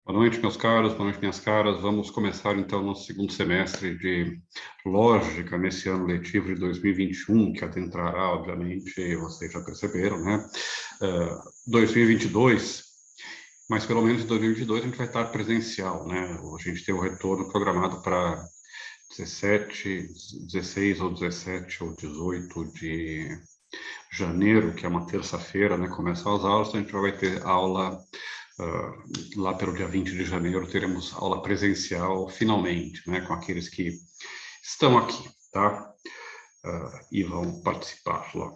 Boa noite, meus caros, boa noite, minhas caras. Vamos começar, então, nosso segundo semestre de Lógica nesse ano letivo de 2021, que adentrará, obviamente, vocês já perceberam, né? 2022, mas pelo menos em 2022 a gente vai estar presencial, né? A gente tem o retorno programado para 16 ou 17 ou 18 de janeiro, que é uma terça-feira, né? Começam as aulas, então a gente vai ter aula... lá pelo dia 20 de janeiro, teremos aula presencial, finalmente, né, com aqueles que estão aqui, tá? E vão participar lá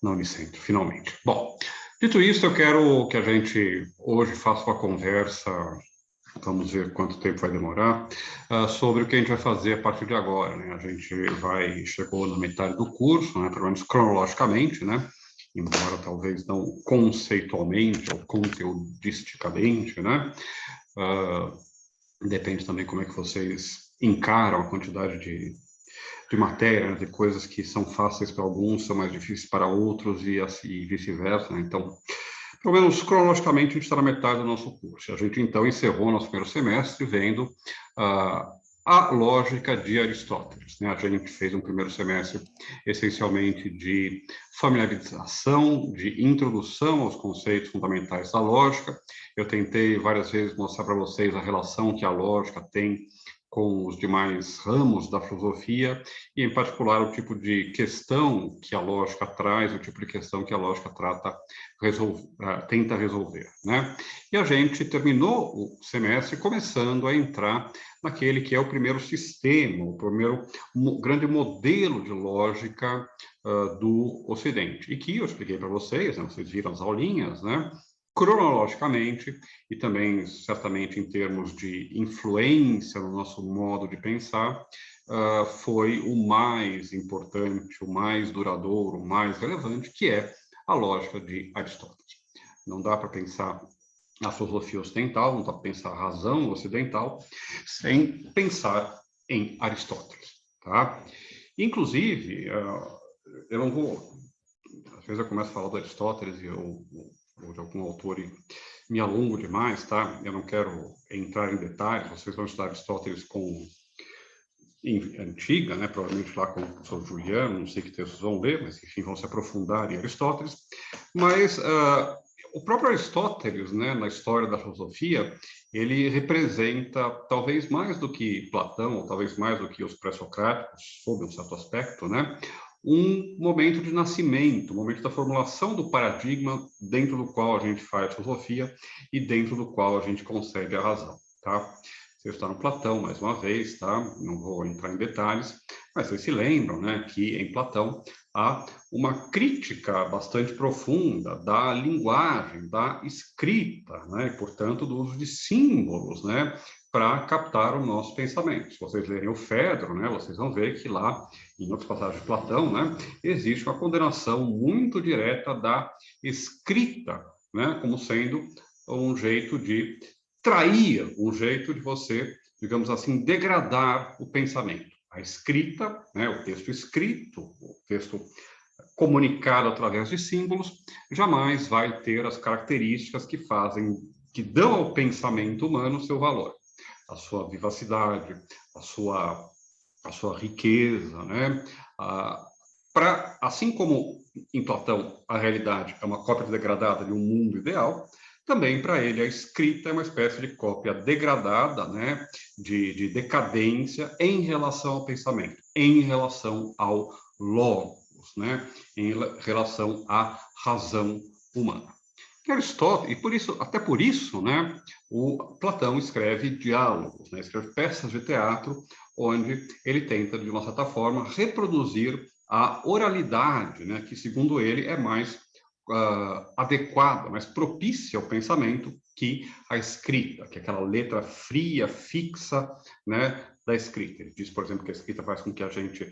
na Unicentro, finalmente. Bom, dito isso, eu quero que a gente hoje faça uma conversa, vamos ver quanto tempo vai demorar, sobre o que a gente vai fazer a partir de agora, né? A gente chegou na metade do curso, né, pelo menos cronologicamente, né? Embora talvez não conceitualmente ou conteudisticamente, né? Depende também como é que vocês encaram a quantidade de matéria, né? De coisas que são fáceis para alguns, são mais difíceis para outros e assim vice-versa, né? Então, pelo menos cronologicamente, a gente está na metade do nosso curso. A gente, então, encerrou nosso primeiro semestre vendo a lógica de Aristóteles, né? A gente fez um primeiro semestre essencialmente de familiarização, de introdução aos conceitos fundamentais da lógica. Eu tentei várias vezes mostrar para vocês a relação que a lógica tem com os demais ramos da filosofia, e, em particular, o tipo de questão que a lógica traz, o tipo de questão que a lógica tenta resolver, né? E a gente terminou o semestre começando a entrar naquele que é o primeiro sistema, o primeiro grande modelo de lógica do Ocidente, e que eu expliquei para vocês, né? Vocês viram as aulinhas, né? Cronologicamente e também, certamente, em termos de influência no nosso modo de pensar, foi o mais importante, o mais duradouro, o mais relevante, que é a lógica de Aristóteles. Não dá para pensar a filosofia ocidental, não dá para pensar a razão ocidental sem pensar em Aristóteles, tá? Inclusive, eu não vou... Às vezes eu começo a falar do Aristóteles ou de algum autor e me alongo demais, tá? Eu não quero entrar em detalhes, vocês vão estudar Aristóteles com antiga, né? Provavelmente lá com o professor Juliano, não sei que textos vão ler, mas enfim, vão se aprofundar em Aristóteles. Mas o próprio Aristóteles, né, na história da filosofia, ele representa, talvez mais do que Platão, ou talvez mais do que os pré-socráticos, sob um certo aspecto, né, um momento de nascimento, um momento da formulação do paradigma dentro do qual a gente faz filosofia e dentro do qual a gente concebe a razão, tá? Você está no Platão, mais uma vez, tá? Não vou entrar em detalhes, mas vocês se lembram, né, que em Platão há uma crítica bastante profunda da linguagem, da escrita, né, e, portanto, do uso de símbolos, né, para captar o nosso pensamento. Se vocês lerem o Fedro, né, vocês vão ver que lá, em outras passagens de Platão, né, existe uma condenação muito direta da escrita, né, como sendo um jeito de trair, um jeito de você, digamos assim, degradar o pensamento. A escrita, né, o texto escrito, o texto comunicado através de símbolos, jamais vai ter as características que dão ao pensamento humano seu valor, a sua vivacidade, a sua riqueza, né? Assim como em Platão a realidade é uma cópia degradada de um mundo ideal, também para ele a escrita é uma espécie de cópia degradada, né, de decadência em relação ao pensamento, em relação ao logos, né, em relação à razão humana. Que Aristóteles, e por isso, até por isso, né, o Platão escreve diálogos, né, escreve peças de teatro onde ele tenta, de uma certa forma, reproduzir a oralidade, né, que, segundo ele, é mais adequada, mais propícia ao pensamento que a escrita, que é aquela letra fria, fixa, né, da escrita. Ele diz, por exemplo, que a escrita faz com que a gente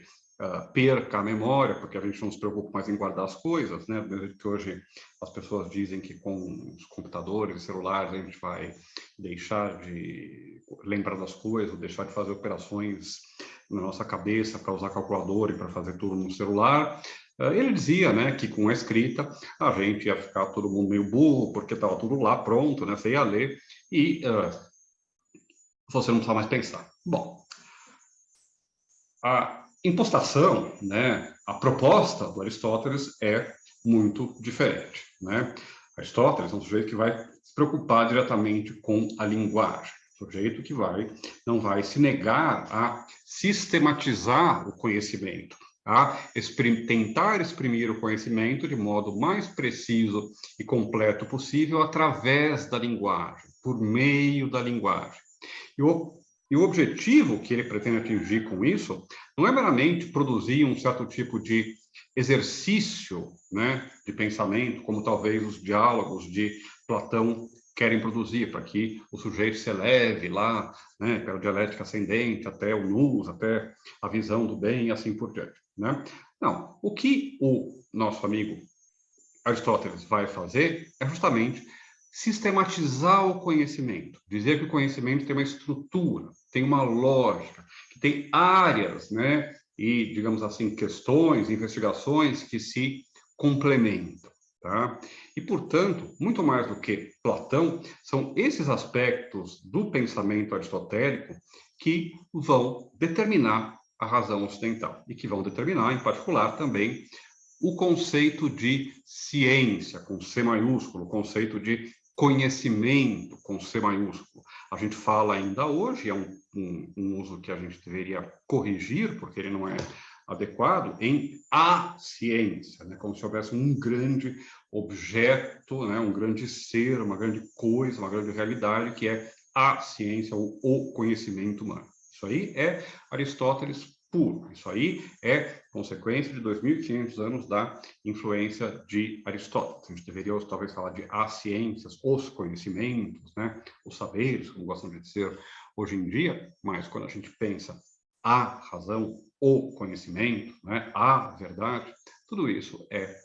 perca a memória, porque a gente não se preocupa mais em guardar as coisas, né? Que hoje as pessoas dizem que com os computadores e celulares a gente vai deixar de lembrar das coisas, deixar de fazer operações na nossa cabeça para usar calculador e para fazer tudo no celular. Ele dizia, né, que com a escrita a gente ia ficar todo mundo meio burro, porque estava tudo lá pronto, né, você ia ler e você não precisava mais pensar. Bom, a impostação, né, a proposta do Aristóteles é muito diferente, né? Aristóteles é um sujeito que vai se preocupar diretamente com a linguagem, sujeito que não vai se negar a sistematizar o conhecimento, a tentar exprimir o conhecimento de modo mais preciso e completo possível através da linguagem, por meio da linguagem. E o objetivo que ele pretende atingir com isso não é meramente produzir um certo tipo de exercício, né, de pensamento, como talvez os diálogos de Platão querem produzir, para que o sujeito se eleve lá, né, pela dialética ascendente, até o nous, até a visão do bem e assim por diante, né? Não, o que o nosso amigo Aristóteles vai fazer é justamente sistematizar o conhecimento, dizer que o conhecimento tem uma estrutura, tem uma lógica, que tem áreas, né, e, digamos assim, questões, investigações que se complementam, tá? E, portanto, muito mais do que Platão, são esses aspectos do pensamento aristotélico que vão determinar a razão ocidental e que vão determinar, em particular, também o conceito de ciência, com C maiúsculo, o conceito de conhecimento, com C maiúsculo. A gente fala ainda hoje, é um uso que a gente deveria corrigir, porque ele não é adequado, em a ciência, né? Como se houvesse um grande objeto, né? Um grande ser, uma grande coisa, uma grande realidade, que é a ciência, ou o conhecimento humano. Isso aí é Aristóteles puro. Isso aí é consequência de 2.500 anos da influência de Aristóteles. A gente deveria talvez falar de as ciências, os conhecimentos, né? Os saberes, como gostam de dizer hoje em dia, mas quando a gente pensa a razão, o conhecimento, né? A verdade, tudo isso é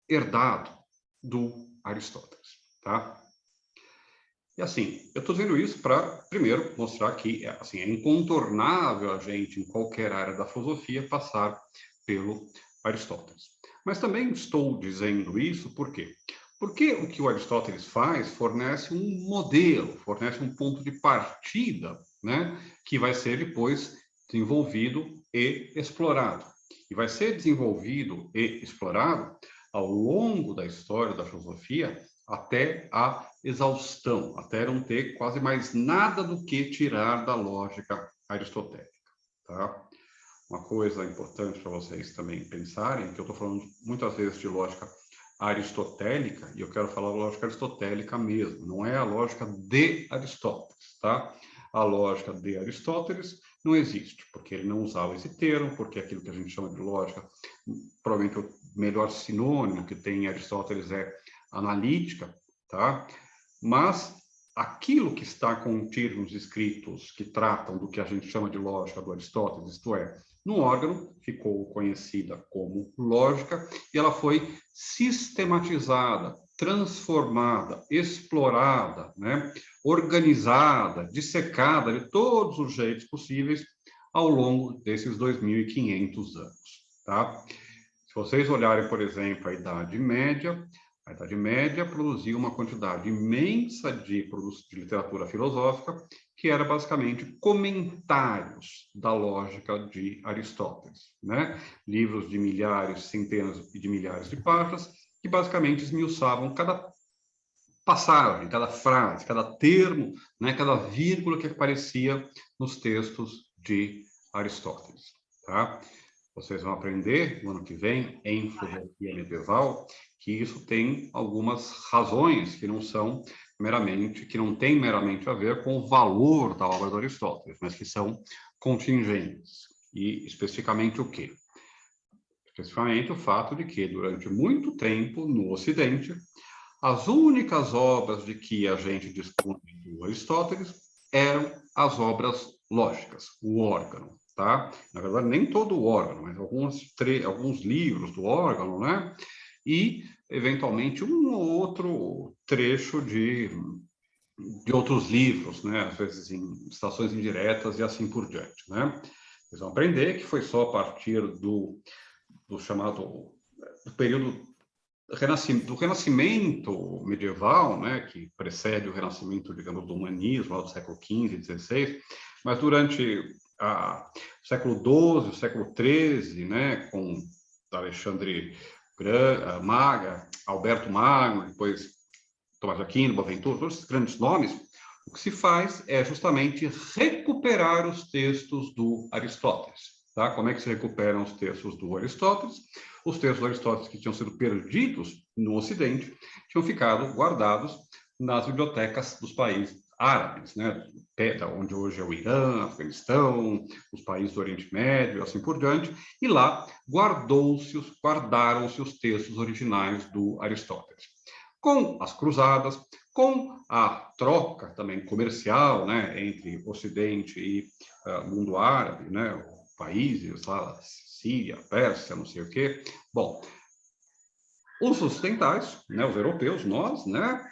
herdado do Aristóteles, tá? E assim, eu estou dizendo isso para, primeiro, mostrar que assim, é incontornável a gente, em qualquer área da filosofia, passar pelo Aristóteles. Mas também estou dizendo isso por quê? Porque o que o Aristóteles faz fornece um modelo, fornece um ponto de partida, né, que vai ser depois desenvolvido e explorado. E vai ser desenvolvido e explorado ao longo da história da filosofia até a exaustão, até não ter quase mais nada do que tirar da lógica aristotélica, tá? Uma coisa importante para vocês também pensarem, que eu estou falando muitas vezes de lógica aristotélica, e eu quero falar lógica aristotélica mesmo, não é a lógica de Aristóteles, tá? A lógica de Aristóteles não existe, porque ele não usava esse termo, porque aquilo que a gente chama de lógica, provavelmente o melhor sinônimo que tem em Aristóteles é analítica, tá? Mas aquilo que está contido nos escritos que tratam do que a gente chama de lógica do Aristóteles, isto é, no órgão, ficou conhecida como lógica, e ela foi sistematizada, transformada, explorada, né? Organizada, dissecada de todos os jeitos possíveis ao longo desses 2.500 anos, tá? Se vocês olharem, por exemplo, a Idade Média produziu uma quantidade imensa de literatura filosófica, que era basicamente comentários da lógica de Aristóteles, né? Livros de milhares, centenas de milhares de páginas, que basicamente esmiuçavam cada passagem, cada frase, cada termo, né? Cada vírgula que aparecia nos textos de Aristóteles, tá? Vocês vão aprender no ano que vem, em filosofia medieval, que isso tem algumas razões que que não tem meramente a ver com o valor da obra do Aristóteles, mas que são contingentes. E especificamente o quê? Especificamente o fato de que, durante muito tempo, no Ocidente, as únicas obras de que a gente dispõe do Aristóteles eram as obras lógicas, o órgão, tá? Na verdade, nem todo o órgão, mas alguns livros do órgão, né? E, eventualmente, um ou outro trecho de outros livros, né? Às vezes em citações indiretas e assim por diante, né? Vocês vão aprender que foi só a partir do chamado do período do Renascimento medieval, né, que precede o Renascimento, digamos, do humanismo, lá do século XV, XVI, mas durante o século XII, o século XIII, né, com Alexandre Maga, Alberto Magno, depois Tomás de Aquino, Boaventura, todos esses grandes nomes, o que se faz é justamente recuperar os textos do Aristóteles. Tá? Como é que se recuperam os textos do Aristóteles? Os textos do Aristóteles que tinham sido perdidos no Ocidente tinham ficado guardados nas bibliotecas dos países árabes, né? Onde hoje é o Irã, Afeganistão, os países do Oriente Médio, assim por diante, e lá guardaram-se os textos originais do Aristóteles. Com as cruzadas, com a troca também comercial, né, entre Ocidente e mundo árabe, né, países lá, Síria, Pérsia, não sei o quê. Bom, os ocidentais, né, os europeus, nós, né,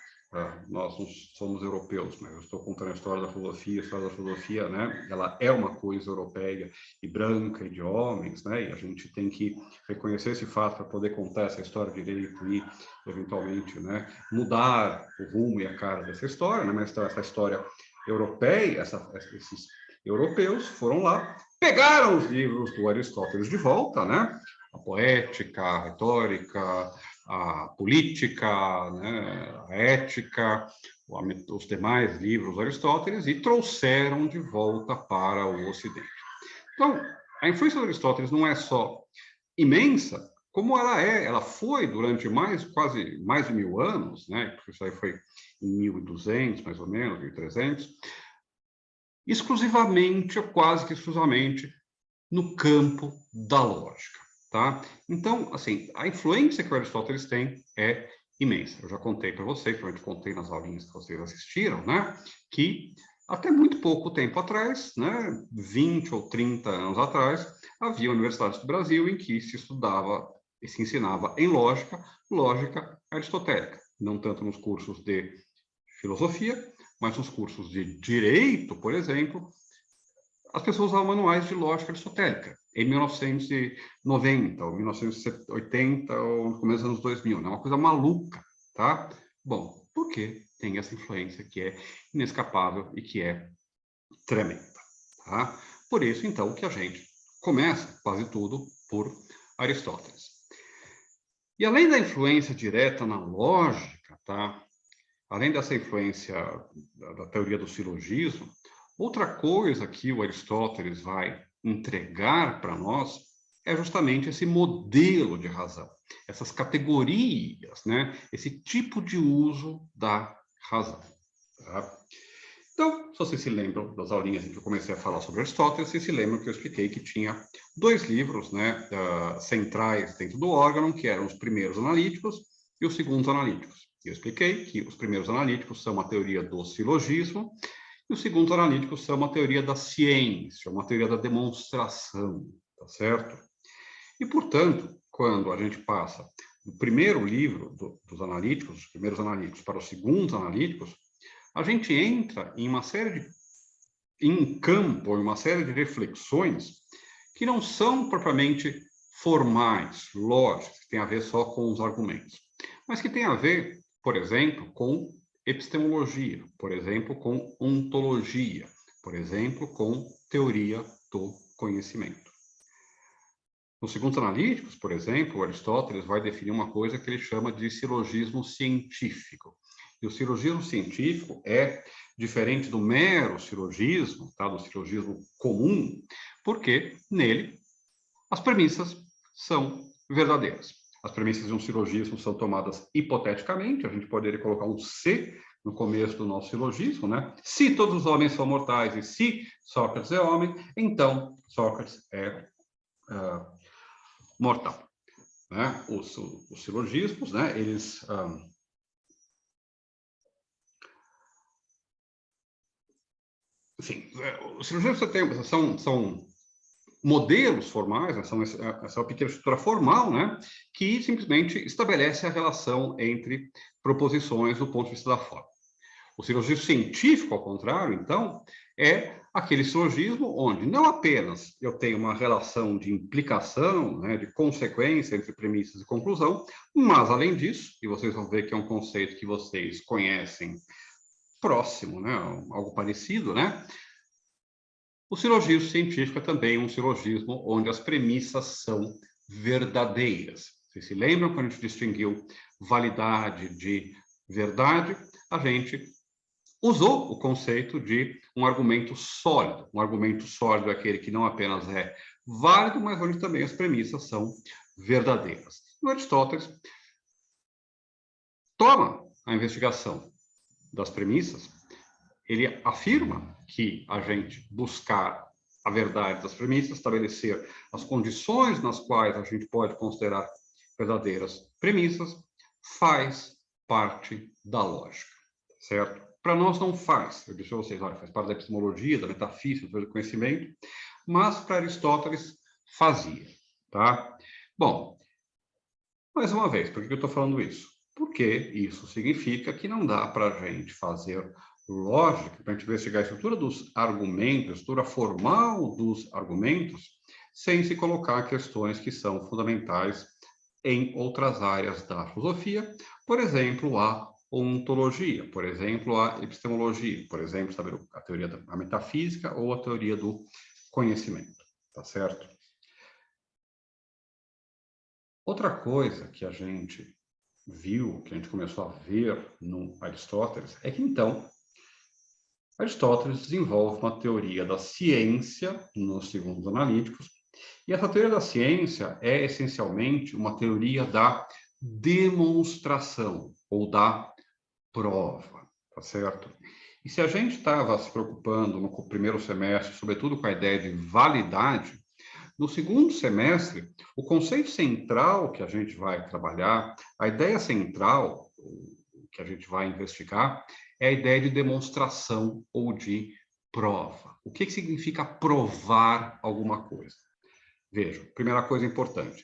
nós não somos europeus, mas eu estou contando a história da filosofia, né, ela é uma coisa europeia e branca e de homens, né, e a gente tem que reconhecer esse fato para poder contar essa história direito e, eventualmente, né, mudar o rumo e a cara dessa história, né, mas essa história europeia, esses europeus foram lá, pegaram os livros do Aristóteles de volta, né, a poética, a retórica, a política, né, a ética, os demais livros de Aristóteles e trouxeram de volta para o Ocidente. Então, a influência de Aristóteles não é só imensa, como ela foi durante quase mais de 1000 anos, né, porque isso aí foi em 1200, mais ou menos, 1300, exclusivamente, ou quase que exclusivamente, no campo da lógica. Tá? Então, assim, a influência que o Aristóteles tem é imensa. Eu já contei para vocês, provavelmente contei nas aulinhas que vocês assistiram, né? Que até muito pouco tempo atrás, né, 20 ou 30 anos atrás, havia universidades do Brasil em que se estudava e se ensinava em lógica aristotélica. Não tanto nos cursos de filosofia, mas nos cursos de direito, por exemplo, as pessoas usavam manuais de lógica aristotélica em 1990, ou 1980, ou no começo dos anos 2000. É uma coisa maluca, tá? Bom, porque tem essa influência que é inescapável e que é tremenda, tá? Por isso, então, que a gente começa quase tudo por Aristóteles. E além da influência direta na lógica, tá? Além dessa influência da teoria do silogismo, outra coisa que o Aristóteles vai entregar para nós é justamente esse modelo de razão, essas categorias, né? Esse tipo de uso da razão. Tá? Então, se vocês se lembram das aulinhas em que eu comecei a falar sobre Aristóteles, vocês se lembram que eu expliquei que tinha 2 livros, né, centrais dentro do órgão, que eram os primeiros analíticos e os segundos analíticos. Eu expliquei que os primeiros analíticos são a teoria do silogismo, e os segundos analíticos são uma teoria da ciência, uma teoria da demonstração, tá certo? E, portanto, quando a gente passa do primeiro livro dos analíticos, os primeiros analíticos, para os segundos analíticos, a gente entra em uma série em campo, em uma série de reflexões que não são propriamente formais, lógicas, que têm a ver só com os argumentos, mas que têm a ver, por exemplo, com epistemologia, por exemplo, com ontologia, por exemplo, com teoria do conhecimento. Nos segundos analíticos, por exemplo, Aristóteles vai definir uma coisa que ele chama de silogismo científico. E o silogismo científico é diferente do mero silogismo, tá? Do silogismo comum, porque nele as premissas são verdadeiras. As premissas de um silogismo são tomadas hipoteticamente, a gente poderia colocar um se no começo do nosso silogismo, né? Se todos os homens são mortais e se Sócrates é homem, então Sócrates é mortal. Né? Os silogismos, né? Eles enfim, os silogismos são modelos formais, né? São essa pequena estrutura formal, né? Que simplesmente estabelece a relação entre proposições do ponto de vista da forma. O silogismo científico, ao contrário, então, é aquele silogismo onde não apenas eu tenho uma relação de implicação, né, de consequência entre premissas e conclusão, mas, além disso, e vocês vão ver que é um conceito que vocês conhecem próximo, né, algo parecido, né? O silogismo científico é também um silogismo onde as premissas são verdadeiras. Vocês se lembram quando a gente distinguiu validade de verdade? A gente usou o conceito de um argumento sólido. Um argumento sólido é aquele que não apenas é válido, mas onde também as premissas são verdadeiras. O Aristóteles toma a investigação das premissas, ele afirma que a gente buscar a verdade das premissas, estabelecer as condições nas quais a gente pode considerar verdadeiras premissas, faz parte da lógica, certo? Para nós não faz, eu disse a vocês, olha, faz parte da epistemologia, da metafísica, do conhecimento, mas para Aristóteles fazia, tá? Bom, mais uma vez, por que eu estou falando isso? Porque isso significa que não dá para a gente fazer lógica, para a gente investigar a estrutura dos argumentos, a estrutura formal dos argumentos, sem se colocar questões que são fundamentais em outras áreas da filosofia, por exemplo, a ontologia, por exemplo, a epistemologia, por exemplo, saber a teoria da metafísica ou a teoria do conhecimento, tá certo? Outra coisa que a gente viu, que a gente começou a ver no Aristóteles, é que, então, Aristóteles desenvolve uma teoria da ciência nos segundos analíticos, e essa teoria da ciência é, essencialmente, uma teoria da demonstração, ou da prova, tá certo? E se a gente estava se preocupando no primeiro semestre, sobretudo com a ideia de validade, no segundo semestre, o conceito central que a gente vai trabalhar, a ideia central que a gente vai investigar, é a ideia de demonstração ou de prova. O que significa provar alguma coisa? Veja, primeira coisa importante.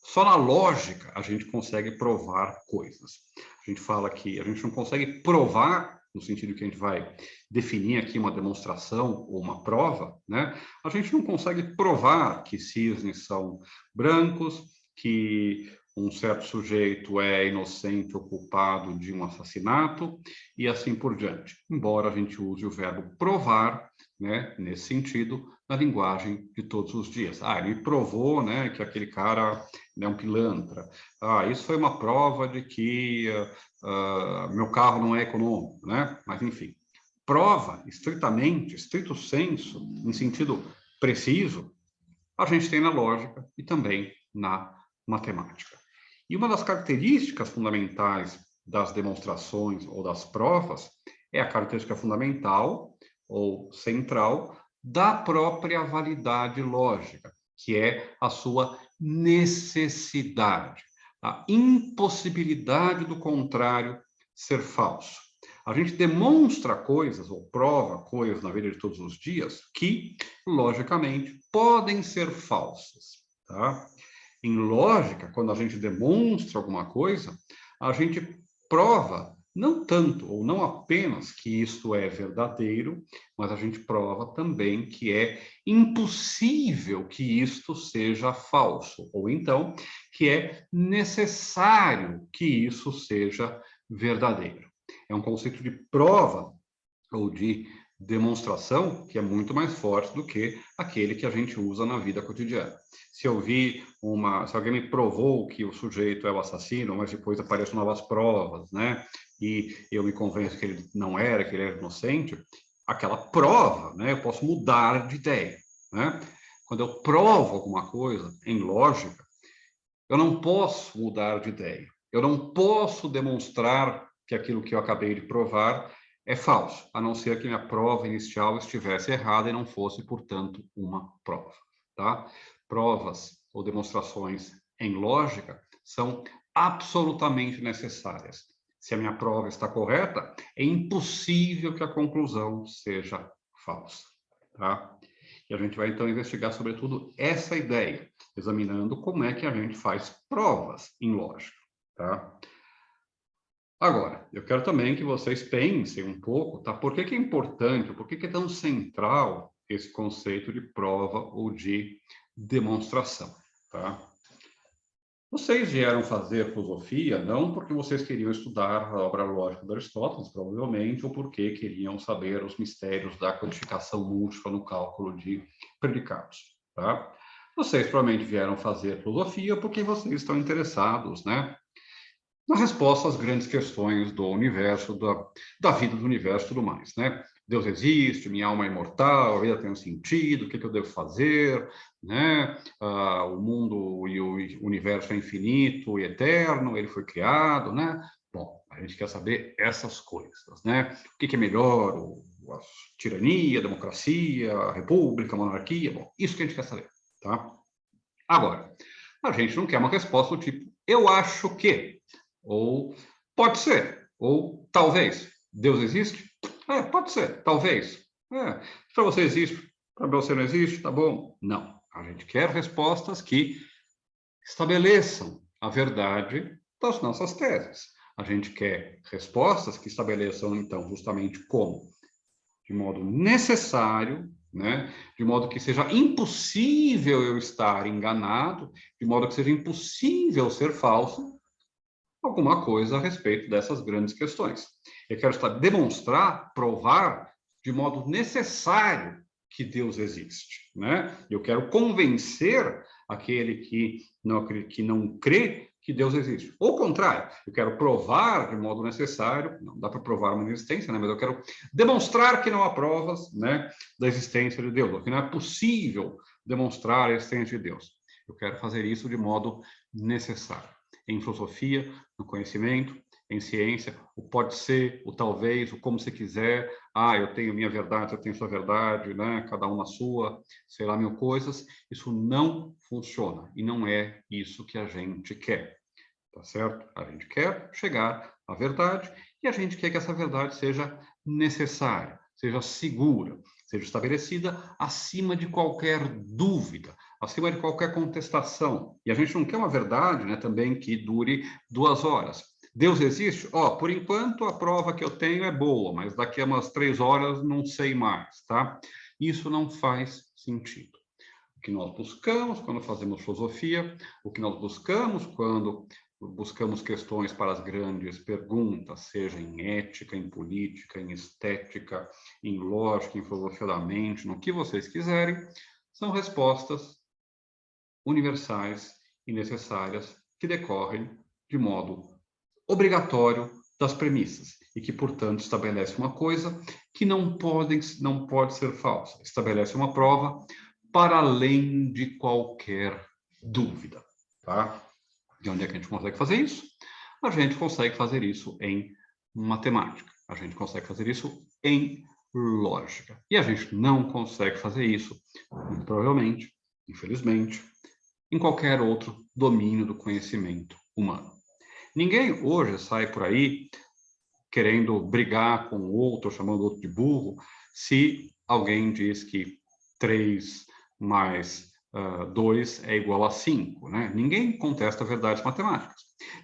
Só na lógica a gente consegue provar coisas. A gente fala que a gente não consegue provar no sentido que a gente vai definir aqui uma demonstração ou uma prova, né? A gente não consegue provar que cisnes são brancos, que um certo sujeito é inocente ou culpado de um assassinato e assim por diante. Embora a gente use o verbo provar, né, nesse sentido, na linguagem de todos os dias. Ah, ele provou, né, que aquele cara é um pilantra. Ah, isso foi uma prova de que meu carro não é econômico, né? Mas, enfim, prova, estritamente, estrito senso, em sentido preciso, a gente tem na lógica e também na matemática. E uma das características fundamentais das demonstrações ou das provas é a característica fundamental ou central da própria validade lógica, que é a sua necessidade, a impossibilidade do contrário ser falso. A gente demonstra coisas ou prova coisas na vida de todos os dias que, logicamente, podem ser falsas, tá? Em lógica, quando a gente demonstra alguma coisa, a gente prova não tanto ou não apenas que isto é verdadeiro, mas a gente prova também que é impossível que isto seja falso, ou então que é necessário que isso seja verdadeiro. É um conceito de prova ou de demonstração que é muito mais forte do que aquele que a gente usa na vida cotidiana. Se alguém me provou que o sujeito é o assassino, mas depois aparecem novas provas, né? E eu me convenço que ele não era, que ele era inocente, aquela prova, né? Eu posso mudar de ideia, né? Quando eu provo alguma coisa em lógica, eu não posso mudar de ideia. Eu não posso demonstrar que aquilo que eu acabei de provar é falso, a não ser que minha prova inicial estivesse errada e não fosse, portanto, uma prova, tá? Provas ou demonstrações em lógica são absolutamente necessárias. Se a minha prova está correta, é impossível que a conclusão seja falsa, tá? E a gente vai, então, investigar, sobretudo, essa ideia, examinando como é que a gente faz provas em lógica, tá? Agora, eu quero também que vocês pensem um pouco, tá? Por que que é importante, por que que é tão central esse conceito de prova ou de demonstração, tá? Vocês vieram fazer filosofia não porque vocês queriam estudar a obra lógica de Aristóteles, provavelmente, ou porque queriam saber os mistérios da codificação múltipla no cálculo de predicados, tá? Vocês provavelmente vieram fazer filosofia porque vocês estão interessados, né, na resposta às grandes questões do universo, da vida do universo e tudo mais, né? Deus existe, minha alma é imortal, a vida tem um sentido, o que eu devo fazer, né? O mundo e o universo é infinito e eterno, ele foi criado, né? Bom, a gente quer saber essas coisas, né? O que é melhor, a tirania, a democracia, a república, a monarquia, bom, isso que a gente quer saber, tá? Agora, a gente não quer uma resposta do tipo, eu acho que, ou pode ser, ou talvez. Deus existe? É, pode ser, talvez. É, para você existe, para você não existe, tá bom? Não. A gente quer respostas que estabeleçam a verdade das nossas teses. A gente quer respostas que estabeleçam, então, justamente como, de modo necessário, né? De modo que seja impossível eu estar enganado, de modo que seja impossível ser falso, alguma coisa a respeito dessas grandes questões. Eu quero demonstrar, provar de modo necessário que Deus existe, né? Eu quero convencer aquele que não crê que Deus existe. Ou contrário, eu quero provar de modo necessário, não dá para provar uma existência, né? Mas eu quero demonstrar que não há provas, né, da existência de Deus, que não é possível demonstrar a existência de Deus. Eu quero fazer isso de modo necessário. Em filosofia, no conhecimento, em ciência, o pode ser, o talvez, o como você quiser. Ah, eu tenho minha verdade, eu tenho sua verdade, né? Cada um a sua, sei lá, mil coisas. Isso não funciona e não é isso que a gente quer, tá certo? A gente quer chegar à verdade e a gente quer que essa verdade seja necessária, seja segura, seja estabelecida acima de qualquer dúvida, acima de qualquer contestação. E a gente não quer uma verdade, né, também que dure 2 horas. Deus existe? Ó, por enquanto a prova que eu tenho é boa, mas daqui a umas 3 horas não sei mais, tá? Isso não faz sentido. O que nós buscamos quando fazemos filosofia, o que nós buscamos quando buscamos questões para as grandes perguntas, seja em ética, em política, em estética, em lógica, em filosofia da mente, no que vocês quiserem, são respostas universais e necessárias que decorrem de modo obrigatório das premissas e que, portanto, estabelece uma coisa que não pode ser falsa, estabelece uma prova para além de qualquer dúvida, tá? De onde é que a gente consegue fazer isso? A gente consegue fazer isso em matemática, a gente consegue fazer isso em lógica. E a gente não consegue fazer isso, muito provavelmente, infelizmente, em qualquer outro domínio do conhecimento humano. Ninguém hoje sai por aí querendo brigar com o outro, chamando o outro de burro, se alguém diz que 3 mais 2 é igual a 5, né? Ninguém contesta verdades matemáticas.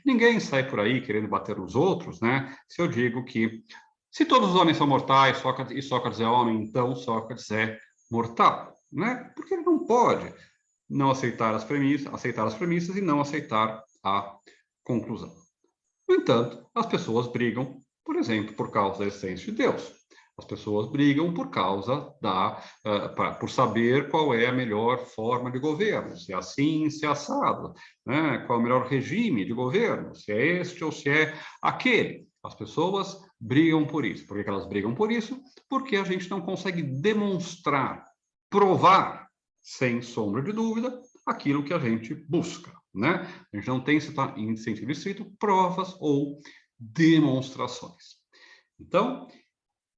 Ninguém sai por aí querendo bater nos outros, né? Se eu digo que se todos os homens são mortais e Sócrates é homem, então Sócrates é mortal, né? Porque ele não pode não aceitar as premissas e não aceitar a conclusão. No entanto, as pessoas brigam, por exemplo, por causa da essência de Deus. As pessoas brigam por causa por saber qual é a melhor forma de governo, se é assim, se é assado, né? Qual é o melhor regime de governo, se é este ou se é aquele. As pessoas brigam por isso. Por que elas brigam por isso? Porque a gente não consegue demonstrar, provar, sem sombra de dúvida, aquilo que a gente busca, né? A gente não tem, em sentido estrito, provas ou demonstrações. Então,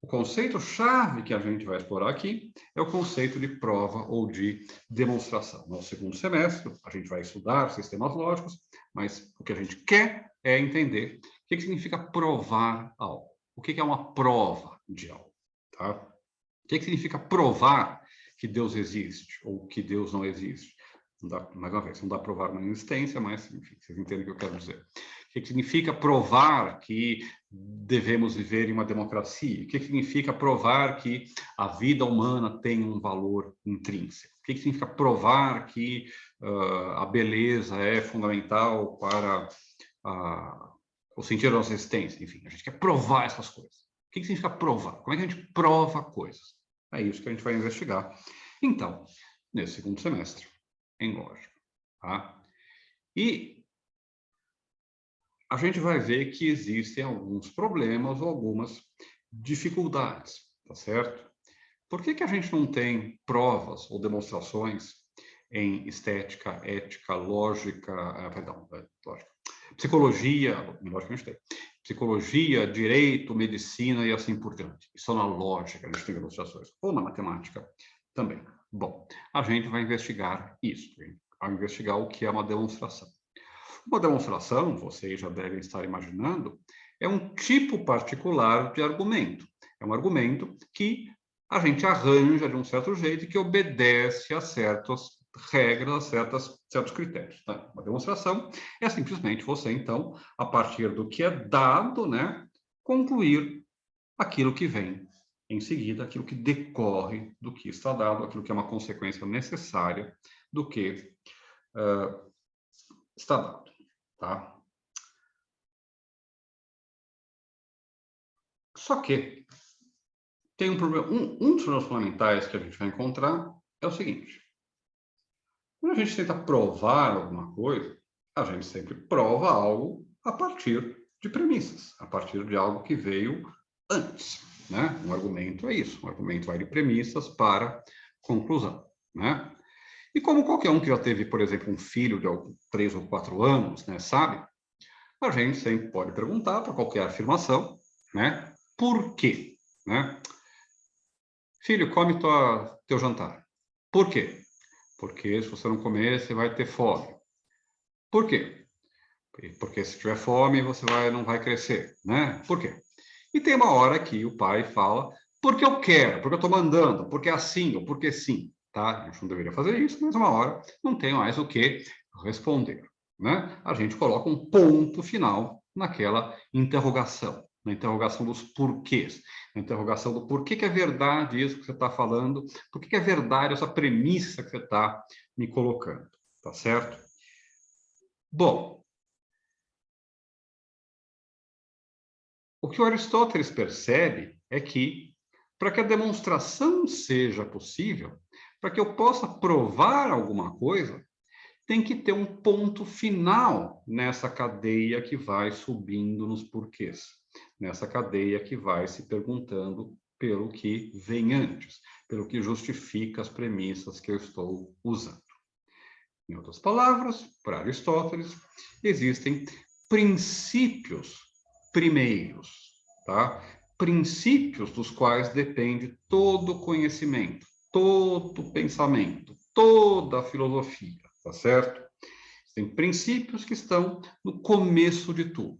o conceito-chave que a gente vai explorar aqui é o conceito de prova ou de demonstração. No segundo semestre, a gente vai estudar sistemas lógicos, mas o que a gente quer é entender o que significa provar algo. O que é uma prova de algo, tá? O que significa provar que Deus existe ou que Deus não existe? Não dá, mais uma vez, não dá para provar uma existência, mas, enfim, vocês entendem o que eu quero dizer. O que significa provar que devemos viver em uma democracia? O que significa provar que a vida humana tem um valor intrínseco? O que significa provar que a beleza é fundamental para o sentido da nossa existência? Enfim, a gente quer provar essas coisas. O que significa provar? Como é que a gente prova coisas? É isso que a gente vai investigar. Então, nesse segundo semestre, em lógica. Tá? E a gente vai ver que existem alguns problemas ou algumas dificuldades, tá certo? Por que a gente não tem provas ou demonstrações em estética, ética, lógica, lógica, psicologia, lógica a gente tem, psicologia, direito, medicina e assim por diante. Só na lógica a gente tem demonstrações, ou na matemática também. Bom, a gente vai investigar isso, vai investigar o que é uma demonstração. Uma demonstração, vocês já devem estar imaginando, é um tipo particular de argumento. É um argumento que a gente arranja de um certo jeito e que obedece a certas regras, a certos critérios. Tá? Uma demonstração é simplesmente você, então, a partir do que é dado, né, concluir aquilo que vem em seguida, aquilo que decorre do que está dado, aquilo que é uma consequência necessária do que está dado. Tá? Só que tem um problema. Um dos problemas fundamentais que a gente vai encontrar é o seguinte: quando a gente tenta provar alguma coisa, a gente sempre prova algo a partir de premissas, a partir de algo que veio antes. Né? Um argumento é isso, um argumento vai de premissas para conclusão. Né? E como qualquer um que já teve, por exemplo, um filho de 3 ou 4 anos, né, sabe, a gente sempre pode perguntar para qualquer afirmação, né, por quê? Né? Filho, come teu jantar. Por quê? Porque se você não comer, você vai ter fome. Por quê? Porque se tiver fome, você não vai crescer, né? Por quê? E tem uma hora que o pai fala, porque eu quero, porque eu estou mandando, porque é assim, ou porque sim, tá? A gente não deveria fazer isso, mas uma hora não tem mais o que responder, né? A gente coloca um ponto final naquela interrogação, na interrogação dos porquês, na interrogação do porquê que é verdade isso que você está falando, por que é verdade essa premissa que você está me colocando, tá certo? Bom, o que o Aristóteles percebe é que, para que a demonstração seja possível, para que eu possa provar alguma coisa, tem que ter um ponto final nessa cadeia que vai subindo nos porquês, nessa cadeia que vai se perguntando pelo que vem antes, pelo que justifica as premissas que eu estou usando. Em outras palavras, para Aristóteles, existem princípios primeiros, tá? Princípios dos quais depende todo o conhecimento, todo o pensamento, toda a filosofia, tá certo? Tem princípios que estão no começo de tudo.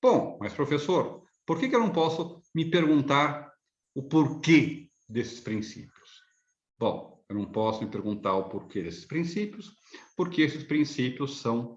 Bom, mas professor, por que eu não posso me perguntar o porquê desses princípios? Bom, eu não posso me perguntar o porquê desses princípios, porque esses princípios são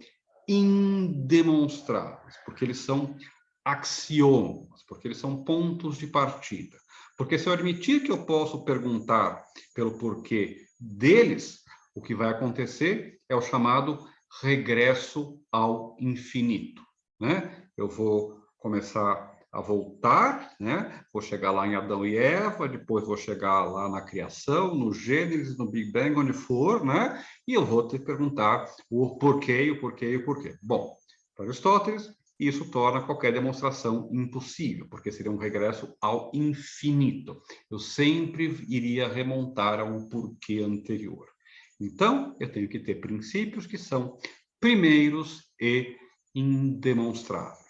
indemonstráveis, porque eles são axiomas, porque eles são pontos de partida. Porque se eu admitir que eu posso perguntar pelo porquê deles, o que vai acontecer é o chamado regresso ao infinito, né? Eu vou começar a voltar, né? Vou chegar lá em Adão e Eva, depois vou chegar lá na criação, no Gênesis, no Big Bang, onde for, né? E eu vou te perguntar o porquê, o porquê e o porquê. Bom, para Aristóteles, isso torna qualquer demonstração impossível, porque seria um regresso ao infinito. Eu sempre iria remontar a um porquê anterior. Então, eu tenho que ter princípios que são primeiros e indemonstráveis.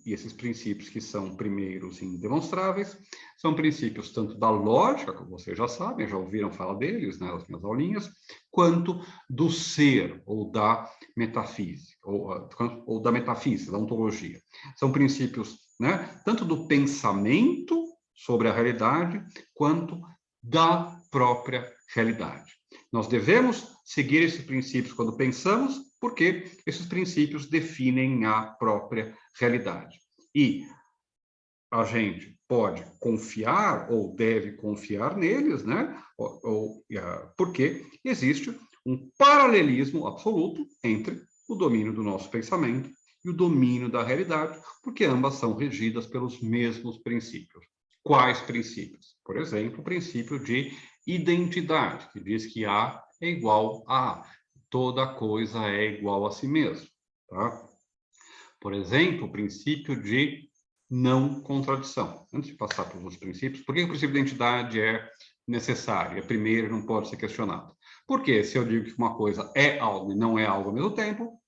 E esses princípios que são primeiros e indemonstráveis são princípios tanto da lógica, como vocês já sabem, já ouviram falar deles nas minhas aulinhas, quanto do ser, ou da metafísica, ou da metafísica, da ontologia. São princípios, né, tanto do pensamento sobre a realidade, quanto da própria realidade. Nós devemos seguir esses princípios quando pensamos, porque esses princípios definem a própria realidade. E a gente pode confiar ou deve confiar neles, né? Porque existe um paralelismo absoluto entre o domínio do nosso pensamento e o domínio da realidade, porque ambas são regidas pelos mesmos princípios. Quais princípios? Por exemplo, o princípio de identidade, que diz que A é igual a A, toda coisa é igual a si mesmo, tá? Por exemplo, o princípio de não contradição. Antes de passar para os outros princípios, por que o princípio de identidade é necessário? É primeiro e não pode ser questionado. Porque se eu digo que uma coisa é algo e não é algo ao mesmo tempo,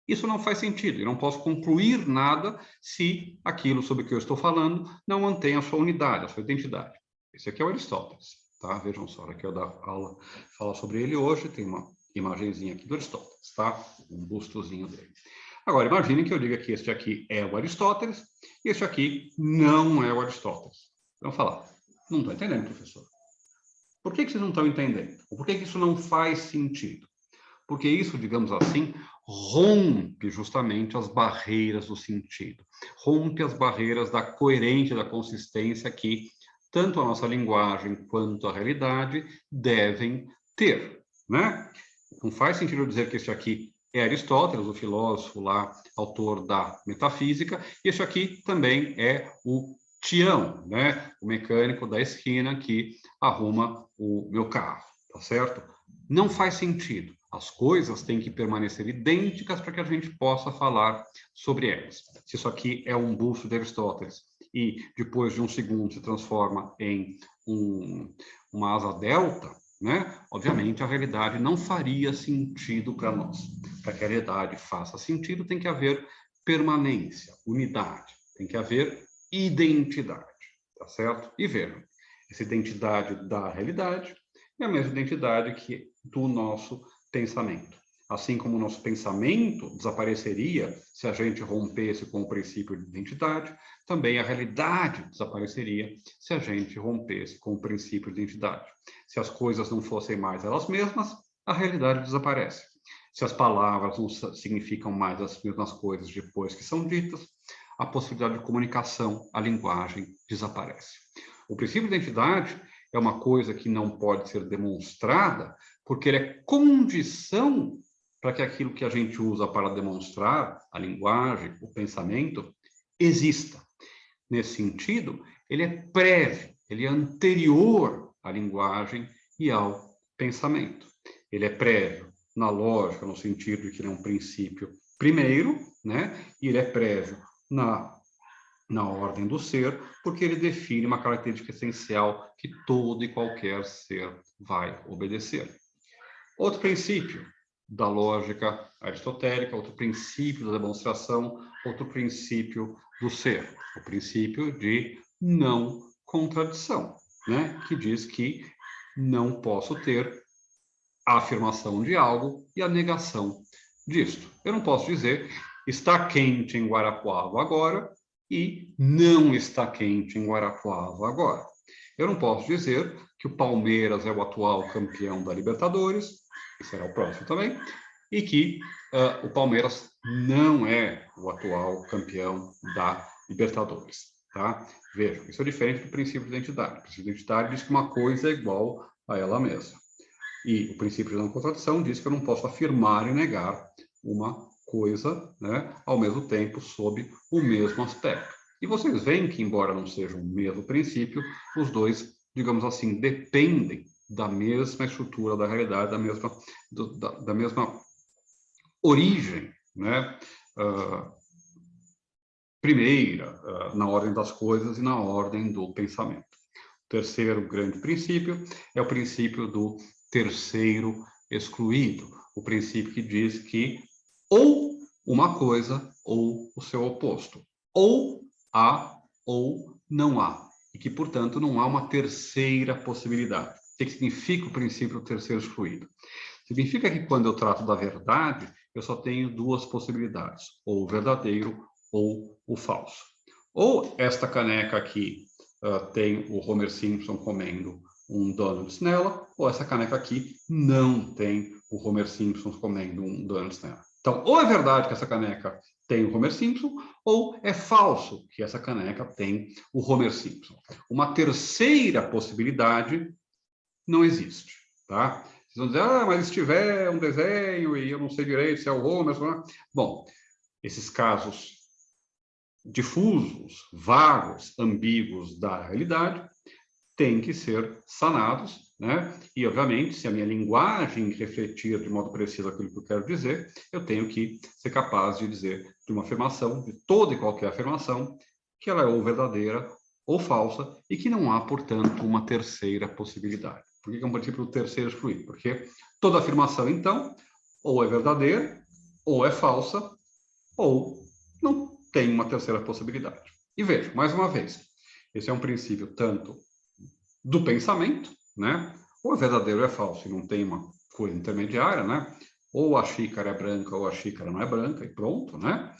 isso não faz sentido. Eu não posso concluir nada se aquilo sobre o que eu estou falando não mantém a sua unidade, a sua identidade. Esse aqui é o Aristóteles, tá? Vejam só, aqui eu da aula fala sobre ele hoje, tem uma imagenzinha aqui do Aristóteles, tá? Um bustozinho dele. Agora, imaginem que eu diga que este aqui é o Aristóteles e este aqui não é o Aristóteles. Vamos falar. Não estou entendendo, professor. Por que vocês não estão entendendo? Ou por que isso não faz sentido? Porque isso, digamos assim, rompe justamente as barreiras do sentido. Rompe as barreiras da coerência, da consistência que tanto a nossa linguagem quanto a realidade devem ter, né? Não faz sentido dizer que este aqui é Aristóteles, o filósofo lá, autor da metafísica, e este aqui também é o Tião, né? O mecânico da esquina que arruma o meu carro, tá certo? Não faz sentido. As coisas têm que permanecer idênticas para que a gente possa falar sobre elas. Se isso aqui é um busto de Aristóteles e depois de um segundo se transforma em uma asa delta, né? Obviamente, a realidade não faria sentido para nós. Para que a realidade faça sentido, tem que haver permanência, unidade, tem que haver identidade, tá certo? E vejam, essa identidade da realidade é a mesma identidade que do nosso pensamento. Assim como o nosso pensamento desapareceria se a gente rompesse com o princípio de identidade, também a realidade desapareceria se a gente rompesse com o princípio de identidade. Se as coisas não fossem mais elas mesmas, a realidade desaparece. Se as palavras não significam mais as mesmas coisas depois que são ditas, a possibilidade de comunicação, a linguagem, desaparece. O princípio de identidade é uma coisa que não pode ser demonstrada, porque ele é condição para que aquilo que a gente usa para demonstrar, a linguagem, o pensamento, exista. Nesse sentido, ele é prévio, ele é anterior à linguagem e ao pensamento. Ele é prévio na lógica, no sentido de que ele é um princípio primeiro, né? E ele é prévio na ordem do ser, porque ele define uma característica essencial que todo e qualquer ser vai obedecer. Outro princípio da lógica aristotélica, outro princípio da demonstração, outro princípio do ser, o princípio de não contradição, né? Que diz que não posso ter a afirmação de algo e a negação disto. Eu não posso dizer está quente em Guarapuava agora e não está quente em Guarapuava agora. Eu não posso dizer que o Palmeiras é o atual campeão da Libertadores, que será o próximo também, e que o Palmeiras não é o atual campeão da Libertadores. Tá? Vejam, isso é diferente do princípio de identidade. O princípio de identidade diz que uma coisa é igual a ela mesma. E o princípio de não contradição diz que eu não posso afirmar e negar uma coisa, né, ao mesmo tempo, sob o mesmo aspecto. E vocês veem que, embora não sejam o mesmo princípio, os dois, digamos assim, dependem da mesma estrutura da realidade, da mesma origem, né, primeira, na ordem das coisas e na ordem do pensamento. O terceiro grande princípio é o princípio do terceiro excluído, o princípio que diz que ou uma coisa ou o seu oposto, ou há ou não há, e que, portanto, não há uma terceira possibilidade. O que significa o princípio do terceiro excluído? Significa que quando eu trato da verdade, eu só tenho duas possibilidades, ou o verdadeiro ou o falso. Ou esta caneca aqui tem o Homer Simpson comendo um donuts nela, ou essa caneca aqui não tem o Homer Simpson comendo um donuts nela. Então, ou é verdade que essa caneca tem o Homer Simpson, ou é falso que essa caneca tem o Homer Simpson. Uma terceira possibilidade não existe, tá? Vocês vão dizer, mas se tiver um desenho e eu não sei direito se é o Homer... Bom, esses casos difusos, vagos, ambíguos da realidade têm que ser sanados, né? E, obviamente, se a minha linguagem refletir de modo preciso aquilo que eu quero dizer, eu tenho que ser capaz de dizer de uma afirmação, de toda e qualquer afirmação, que ela é ou verdadeira ou falsa e que não há, portanto, uma terceira possibilidade. Por que é um princípio do terceiro excluído? Porque toda afirmação, então, ou é verdadeira, ou é falsa, ou não tem uma terceira possibilidade. E veja, mais uma vez, esse é um princípio tanto do pensamento, né? Ou é verdadeiro ou é falso, e não tem uma coisa intermediária, né? Ou a xícara é branca ou a xícara não é branca, e pronto, né?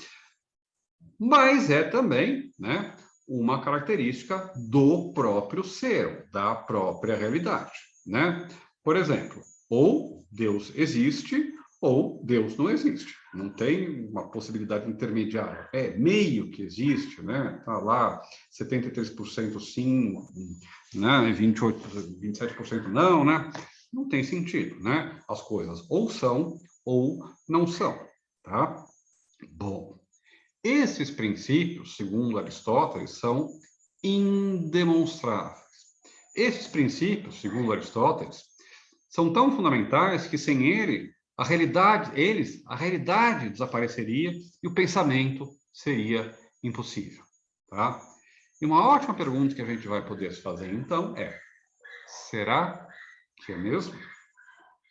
Mas é também, né, uma característica do próprio ser, da própria realidade, né? Por exemplo, ou Deus existe ou Deus não existe. Não tem uma possibilidade intermediária. É meio que existe, né? Tá lá 73% sim, né? 27% não, né? Não tem sentido, né? As coisas ou são ou não são, tá? Bom, esses princípios, segundo Aristóteles, são indemonstráveis. Esses princípios, segundo Aristóteles, são tão fundamentais que sem a realidade desapareceria e o pensamento seria impossível, tá? E uma ótima pergunta que a gente vai poder se fazer, então, é: será que é mesmo?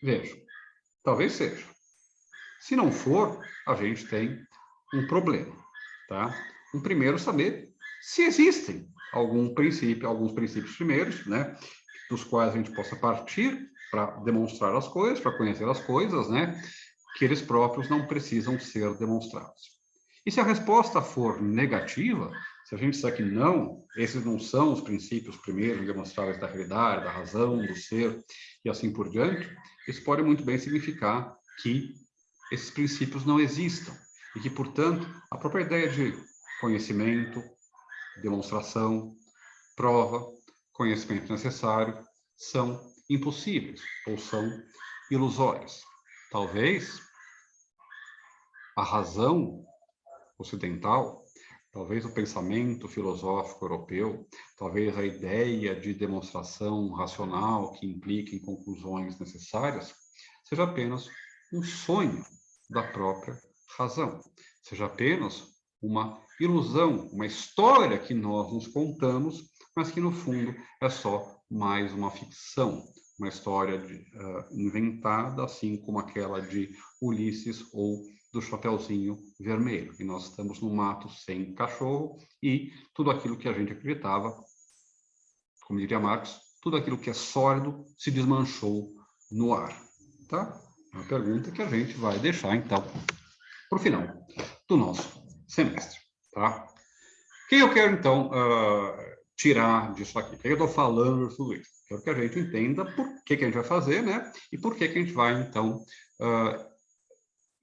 Veja, talvez seja. Se não for, a gente tem um problema, tá? Um primeiro, saber se existem alguns princípios primeiros, né, dos quais a gente possa partir para demonstrar as coisas, para conhecer as coisas, né, que eles próprios não precisam ser demonstrados. E se a resposta for negativa, se a gente disser que não, esses não são os princípios primeiros demonstráveis da realidade, da razão, do ser, e assim por diante, isso pode muito bem significar que esses princípios não existam e que, portanto, a própria ideia de conhecimento, demonstração, prova, conhecimento necessário são impossíveis ou são ilusórios. Talvez a razão ocidental, talvez o pensamento filosófico europeu, talvez a ideia de demonstração racional que implique em conclusões necessárias, seja apenas um sonho da própria razão, seja apenas uma ilusão, uma história que nós nos contamos, mas que no fundo é só mais uma ficção, uma história inventada, assim como aquela de Ulisses ou do Chapeuzinho Vermelho. E nós estamos no mato sem cachorro e tudo aquilo que a gente acreditava, como diria Marx, tudo aquilo que é sólido se desmanchou no ar. Tá? É uma pergunta que a gente vai deixar, então, para o final do nosso semestre. Tá? O que eu quero, então, tirar disso aqui? O que eu estou falando de tudo isso? Quero que a gente entenda por que a gente vai fazer, né? E por que a gente vai, então,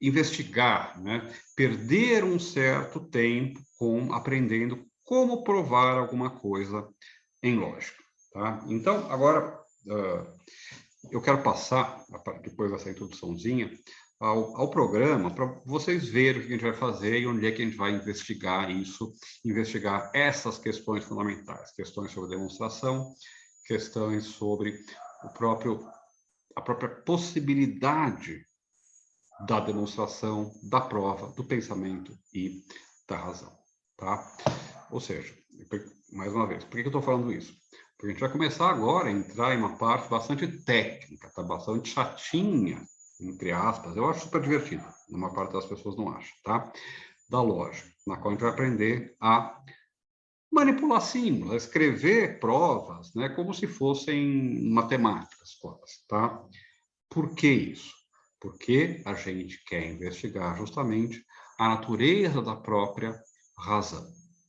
investigar, né? Perder um certo tempo aprendendo como provar alguma coisa em lógica. Tá? Então, agora, eu quero passar, depois dessa introduçãozinha, ao programa, para vocês verem o que a gente vai fazer e onde é que a gente vai investigar isso, investigar essas questões fundamentais, questões sobre demonstração, questões sobre a própria possibilidade da demonstração, da prova, do pensamento e da razão. Tá? Ou seja, mais uma vez, por que eu estou falando isso? Porque a gente vai começar agora a entrar em uma parte bastante técnica, tá? Bastante chatinha, entre aspas. Eu acho super divertido, uma parte das pessoas não acha, tá? Da lógica, na qual a gente vai aprender a manipular símbolos, a escrever provas, né? Como se fossem matemáticas, tá? Por que isso? Porque a gente quer investigar justamente a natureza da própria razão,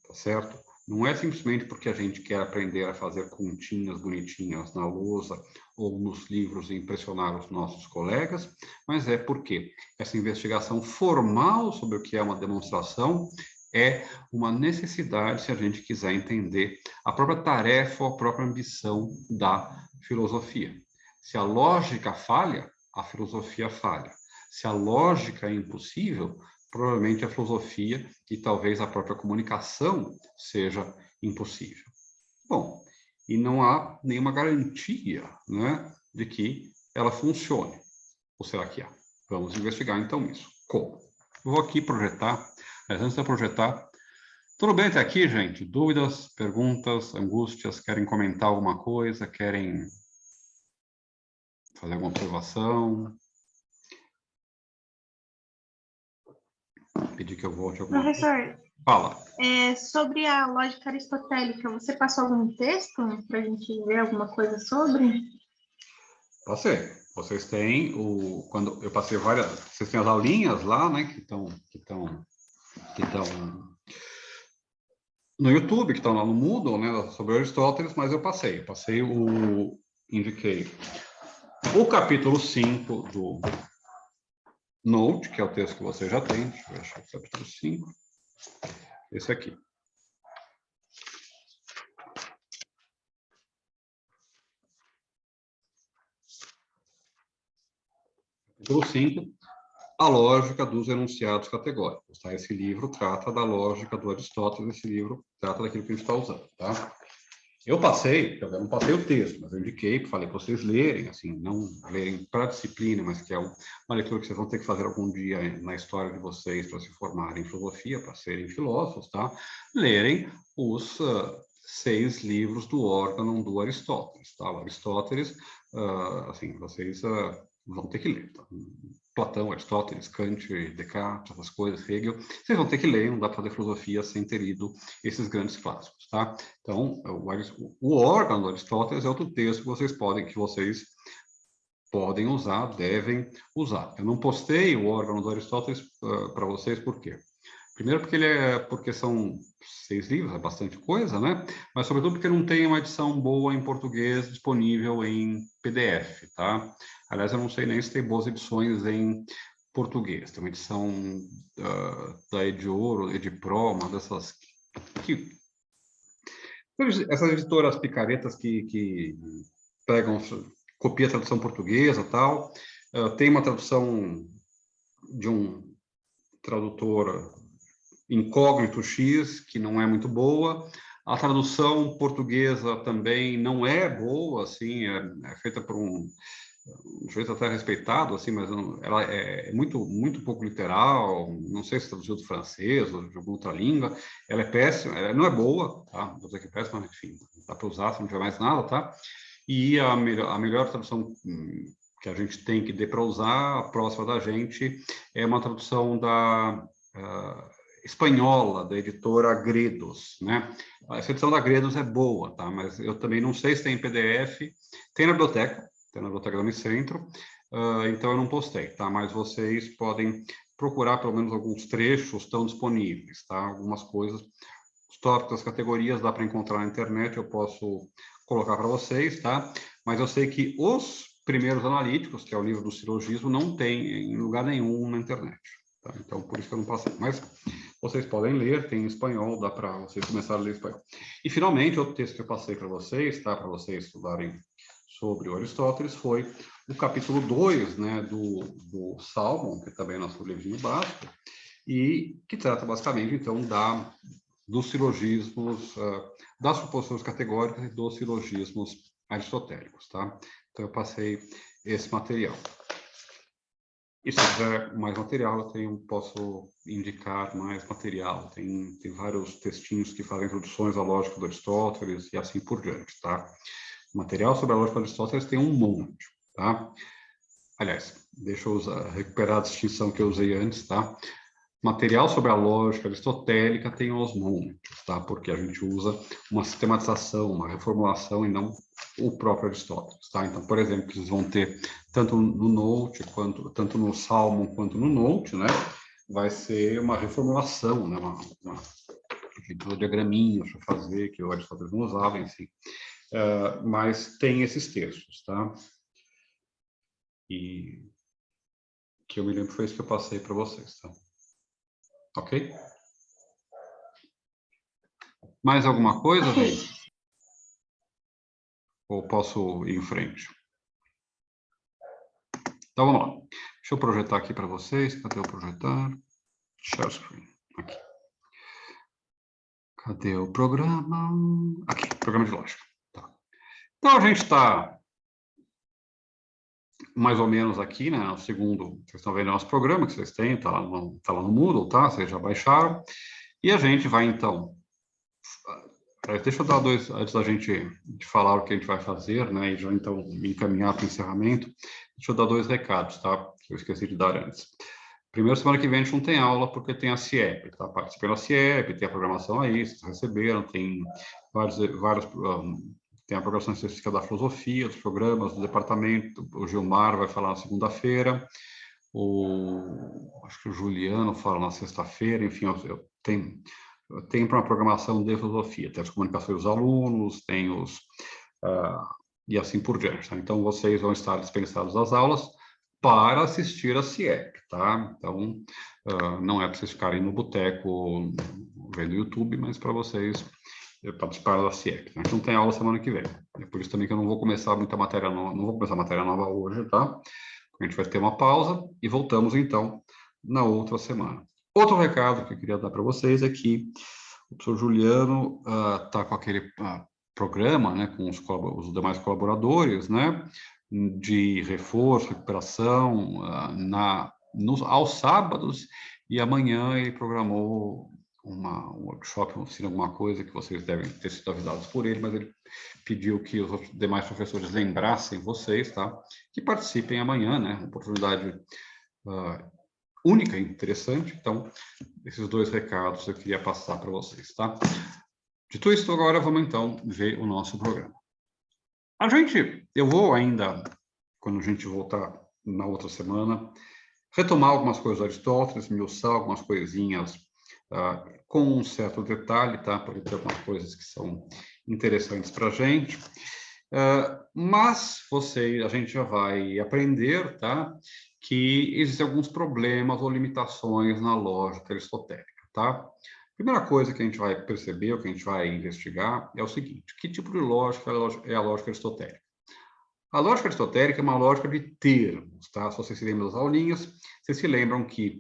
tá certo? Não é simplesmente porque a gente quer aprender a fazer continhas bonitinhas na lousa ou nos livros e impressionar os nossos colegas, mas é porque essa investigação formal sobre o que é uma demonstração é uma necessidade se a gente quiser entender a própria tarefa ou a própria ambição da filosofia. Se a lógica falha, a filosofia falha. Se a lógica é impossível, provavelmente a filosofia e talvez a própria comunicação seja impossível. Bom, e não há nenhuma garantia, né, de que ela funcione. Ou será que há? Vamos investigar então isso. Como? Vou aqui projetar, mas antes de projetar, tudo bem até aqui, gente? Dúvidas, perguntas, angústias, querem comentar alguma coisa, querem fazer alguma observação? Pedir que eu volte alguma coisa. Professor, Fala. sobre a lógica aristotélica, você passou algum texto para a gente ver alguma coisa sobre? Passei. Vocês têm quando eu passei várias, vocês têm as aulinhas lá, né, que estão no YouTube, que estão lá no Moodle, né, sobre Aristóteles, mas eu indiquei o capítulo 5 do Note, que é o texto que você já tem, deixa eu achar o capítulo 5, esse aqui. Capítulo 5, a lógica dos enunciados categóricos. Tá? Esse livro trata da lógica do Aristóteles, esse livro trata daquilo que a gente está usando. Tá? Eu não passei o texto, mas eu indiquei, falei para vocês lerem, assim, não lerem para a disciplina, mas que é uma leitura que vocês vão ter que fazer algum dia na história de vocês para se formarem em filosofia, para serem filósofos, tá? Lerem os 6 livros do órgão do Aristóteles, tá? O Aristóteles, assim, vocês vão ter que ler, tá? Platão, Aristóteles, Kant, Descartes, essas coisas, Hegel, vocês vão ter que ler, não dá para fazer filosofia sem ter lido esses grandes clássicos, tá? Então, o órgão do Aristóteles é outro texto que vocês podem usar, devem usar. Eu não postei o órgão do Aristóteles para vocês, por quê? Primeiro porque são 6 livros, é bastante coisa, né? Mas sobretudo porque não tem uma edição boa em português disponível em PDF, tá? Aliás, eu não sei nem se tem boas edições em português. Tem uma edição da Ediouro, Edipro, uma dessas essas editoras picaretas que pegam, copia a tradução portuguesa, tal. Tem uma tradução de um tradutor incógnito X, que não é muito boa. A tradução portuguesa também não é boa, assim, é feita por um sujeito até respeitado, assim, mas ela é muito pouco literal, não sei se traduziu do francês ou de alguma outra língua, ela é péssima, ela não é boa, tá? Vou dizer que é péssima, mas enfim, dá para usar se não tiver mais nada, tá? E a melhor tradução que a gente tem que dê para usar, a próxima da gente, é uma tradução da espanhola, da editora Gredos, né? Essa edição da Gredos é boa, tá? Mas eu também não sei se tem em PDF, tem na biblioteca da Unicentro, então eu não postei, tá? Mas vocês podem procurar, pelo menos alguns trechos estão disponíveis, tá? Algumas coisas, os tópicos, as categorias dá para encontrar na internet, eu posso colocar para vocês, tá? Mas eu sei que os primeiros analíticos, que é o livro do silogismo, não tem em lugar nenhum na internet. Tá? Então, por isso que eu não passei. Mas vocês podem ler, tem em espanhol, dá para vocês começarem a ler espanhol. E, finalmente, outro texto que eu passei para vocês, tá? Para vocês estudarem sobre o Aristóteles, foi o capítulo 2, né, do Salmon, que também é nosso livrinho básico, e que trata basicamente, então, dos silogismos, das suposições categóricas e dos silogismos aristotélicos, tá? Então, eu passei esse material. E se tiver mais material, posso indicar mais material. Tem vários textinhos que fazem introduções à lógica do Aristóteles e assim por diante, tá? Material sobre a lógica do Aristóteles tem um monte, tá? Aliás, deixa eu recuperar a distinção que eu usei antes, tá? Material sobre a lógica aristotélica tem aos montes, tá? Porque a gente usa uma sistematização, uma reformulação e não o próprio Aristóteles, tá? Então, por exemplo, vocês vão ter tanto no Note, tanto no Salmon quanto no Note, né? Vai ser uma reformulação, né? Uma tem todos diagraminhas para fazer, que o Aristóteles não usava, enfim. Mas tem esses textos, tá? E que eu me lembro foi isso que eu passei para vocês, tá? Ok? Mais alguma coisa, gente? Ou posso ir em frente? Então, vamos lá. Deixa eu projetar aqui para vocês. Cadê o projetar? Share screen. Aqui. Cadê o programa? Aqui, programa de lógica. Tá. Então, a gente está mais ou menos aqui, né? O segundo, vocês estão vendo o nosso programa que vocês têm, tá lá no Moodle, tá? Vocês já baixaram. E a gente vai, então... Deixa eu dar dois, antes da gente de falar o que a gente vai fazer, né? E já, então, me encaminhar para o encerramento. Deixa eu dar dois recados, tá? Que eu esqueci de dar antes. Primeiro, semana que vem a gente não tem aula, porque tem a CIEP, tá? Participei da CIEP, tem a programação aí, vocês receberam, tem vários tem a programação específica da filosofia, dos programas, do departamento, o Gilmar vai falar na segunda-feira, acho que o Juliano fala na sexta-feira, enfim, eu tenho para uma programação de filosofia, tem as comunicações dos alunos, tem e assim por diante, tá? Então, vocês vão estar dispensados das aulas para assistir a CIEP, tá? Então, não é para vocês ficarem no boteco vendo YouTube, mas para vocês participar da CIEP. Tá? A gente não tem aula semana que vem. É por isso também que eu não vou começar muita matéria nova, não vou começar matéria nova hoje, tá? A gente vai ter uma pausa e voltamos, então, na outra semana. Outro recado que eu queria dar para vocês é que o professor Juliano está com aquele programa, né, com os demais colaboradores, né, de reforço, recuperação, aos sábados, e amanhã ele programou um workshop, uma oficina, alguma coisa que vocês devem ter sido avisados por ele, mas ele pediu que os demais professores lembrassem vocês, tá, que participem amanhã, né, uma oportunidade única e interessante. Então, esses dois recados eu queria passar para vocês, tá? Dito isso, agora vamos então ver o nosso programa. Eu vou ainda, quando a gente voltar na outra semana, retomar algumas coisas do Aristóteles, esmiuçar algumas coisinhas com um certo detalhe, tá? Porque tem algumas coisas que são interessantes para a gente. Mas a gente já vai aprender, tá? Que existem alguns problemas ou limitações na lógica aristotélica, tá? Primeira coisa que a gente vai perceber, o que a gente vai investigar, é o seguinte: que tipo de lógica é a lógica aristotélica? A lógica aristotélica é uma lógica de termos, tá? Se vocês se lembram das aulinhas, vocês se lembram que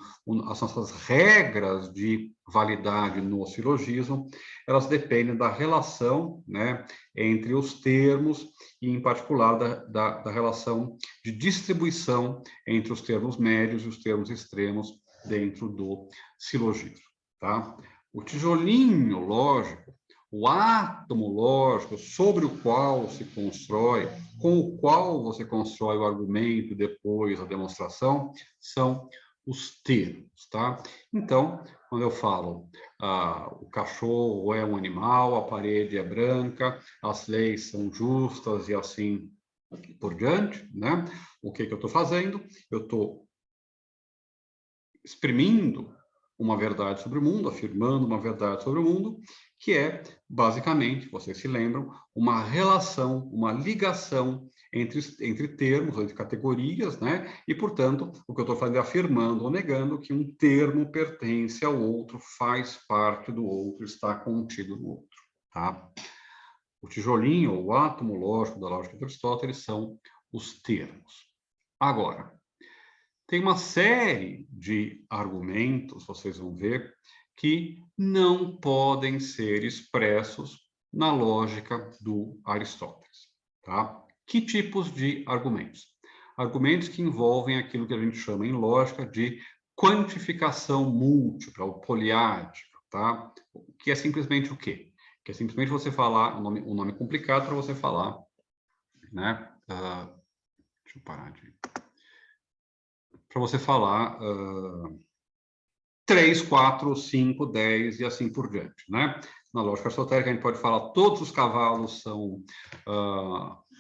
as nossas regras de validade no silogismo, elas dependem da relação, né, entre os termos e, em particular, da relação de distribuição entre os termos médios e os termos extremos dentro do silogismo, tá? O tijolinho lógico, o átomo lógico sobre o qual se constrói, com o qual você constrói o argumento e depois a demonstração, são os termos, tá? Então, quando eu falo o cachorro é um animal, a parede é branca, as leis são justas e assim por diante, né? O que eu estou fazendo? Eu estou exprimindo uma verdade sobre o mundo, afirmando uma verdade sobre o mundo, que é, basicamente, vocês se lembram, uma relação, uma ligação entre termos, entre categorias, né? E, portanto, o que eu estou fazendo é afirmando ou negando que um termo pertence ao outro, faz parte do outro, está contido no outro, tá? O tijolinho, o átomo lógico da lógica de Aristóteles são os termos. Agora, tem uma série de argumentos, vocês vão ver, que não podem ser expressos na lógica do Aristóteles, tá? Que tipos de argumentos? Argumentos que envolvem aquilo que a gente chama em lógica de quantificação múltipla, ou poliádica, tá? Que é simplesmente o quê? Que é simplesmente você falar, um nome complicado para você falar, né? Deixa eu parar de... Para você falar 3, 4, 5, 10 e assim por diante, né? Na lógica aristotélica, a gente pode falar todos os cavalos são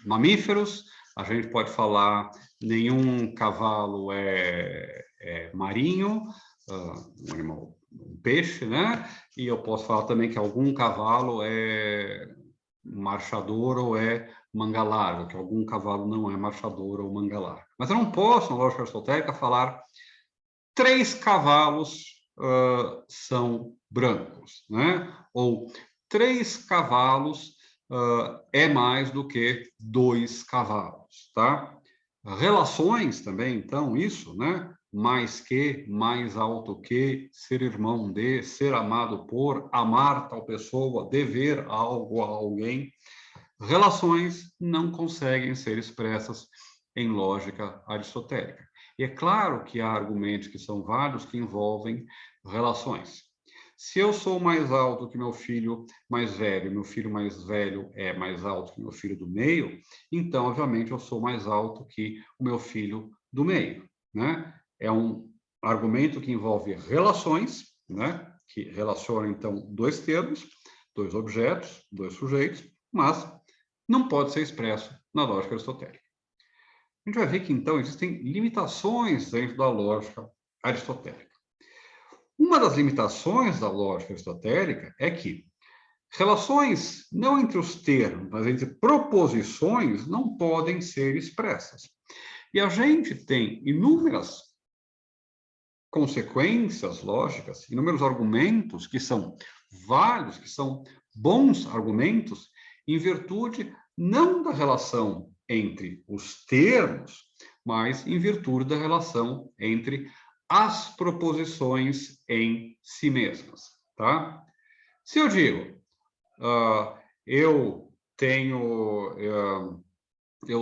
mamíferos, a gente pode falar nenhum cavalo é marinho, um animal um peixe, né? E eu posso falar também que algum cavalo é marchador ou é manga larga, que algum cavalo não é marchador ou manga larga. Mas eu não posso, na lógica aristotélica, falar 3 cavalos são brancos, né? Ou 3 cavalos é mais do que 2 cavalos, tá? Relações também, então, isso, né? Mais que, mais alto que, ser irmão de, ser amado por, amar tal pessoa, dever algo a alguém. Relações não conseguem ser expressas em lógica aristotélica. E é claro que há argumentos que são válidos que envolvem relações. Se eu sou mais alto que meu filho mais velho, meu filho mais velho é mais alto que meu filho do meio, então, obviamente, eu sou mais alto que o meu filho do meio, né? É um argumento que envolve relações, né? Que relacionam, então, 2 termos, 2 objetos, 2 sujeitos, mas não pode ser expresso na lógica aristotélica. A gente vai ver que, então, existem limitações dentro da lógica aristotélica. Uma das limitações da lógica aristotélica é que relações não entre os termos, mas entre proposições não podem ser expressas. E a gente tem inúmeras consequências lógicas, inúmeros argumentos que são válidos, que são bons argumentos, em virtude não da relação entre os termos, mas em virtude da relação entre as proposições em si mesmas, tá? Se eu digo, eu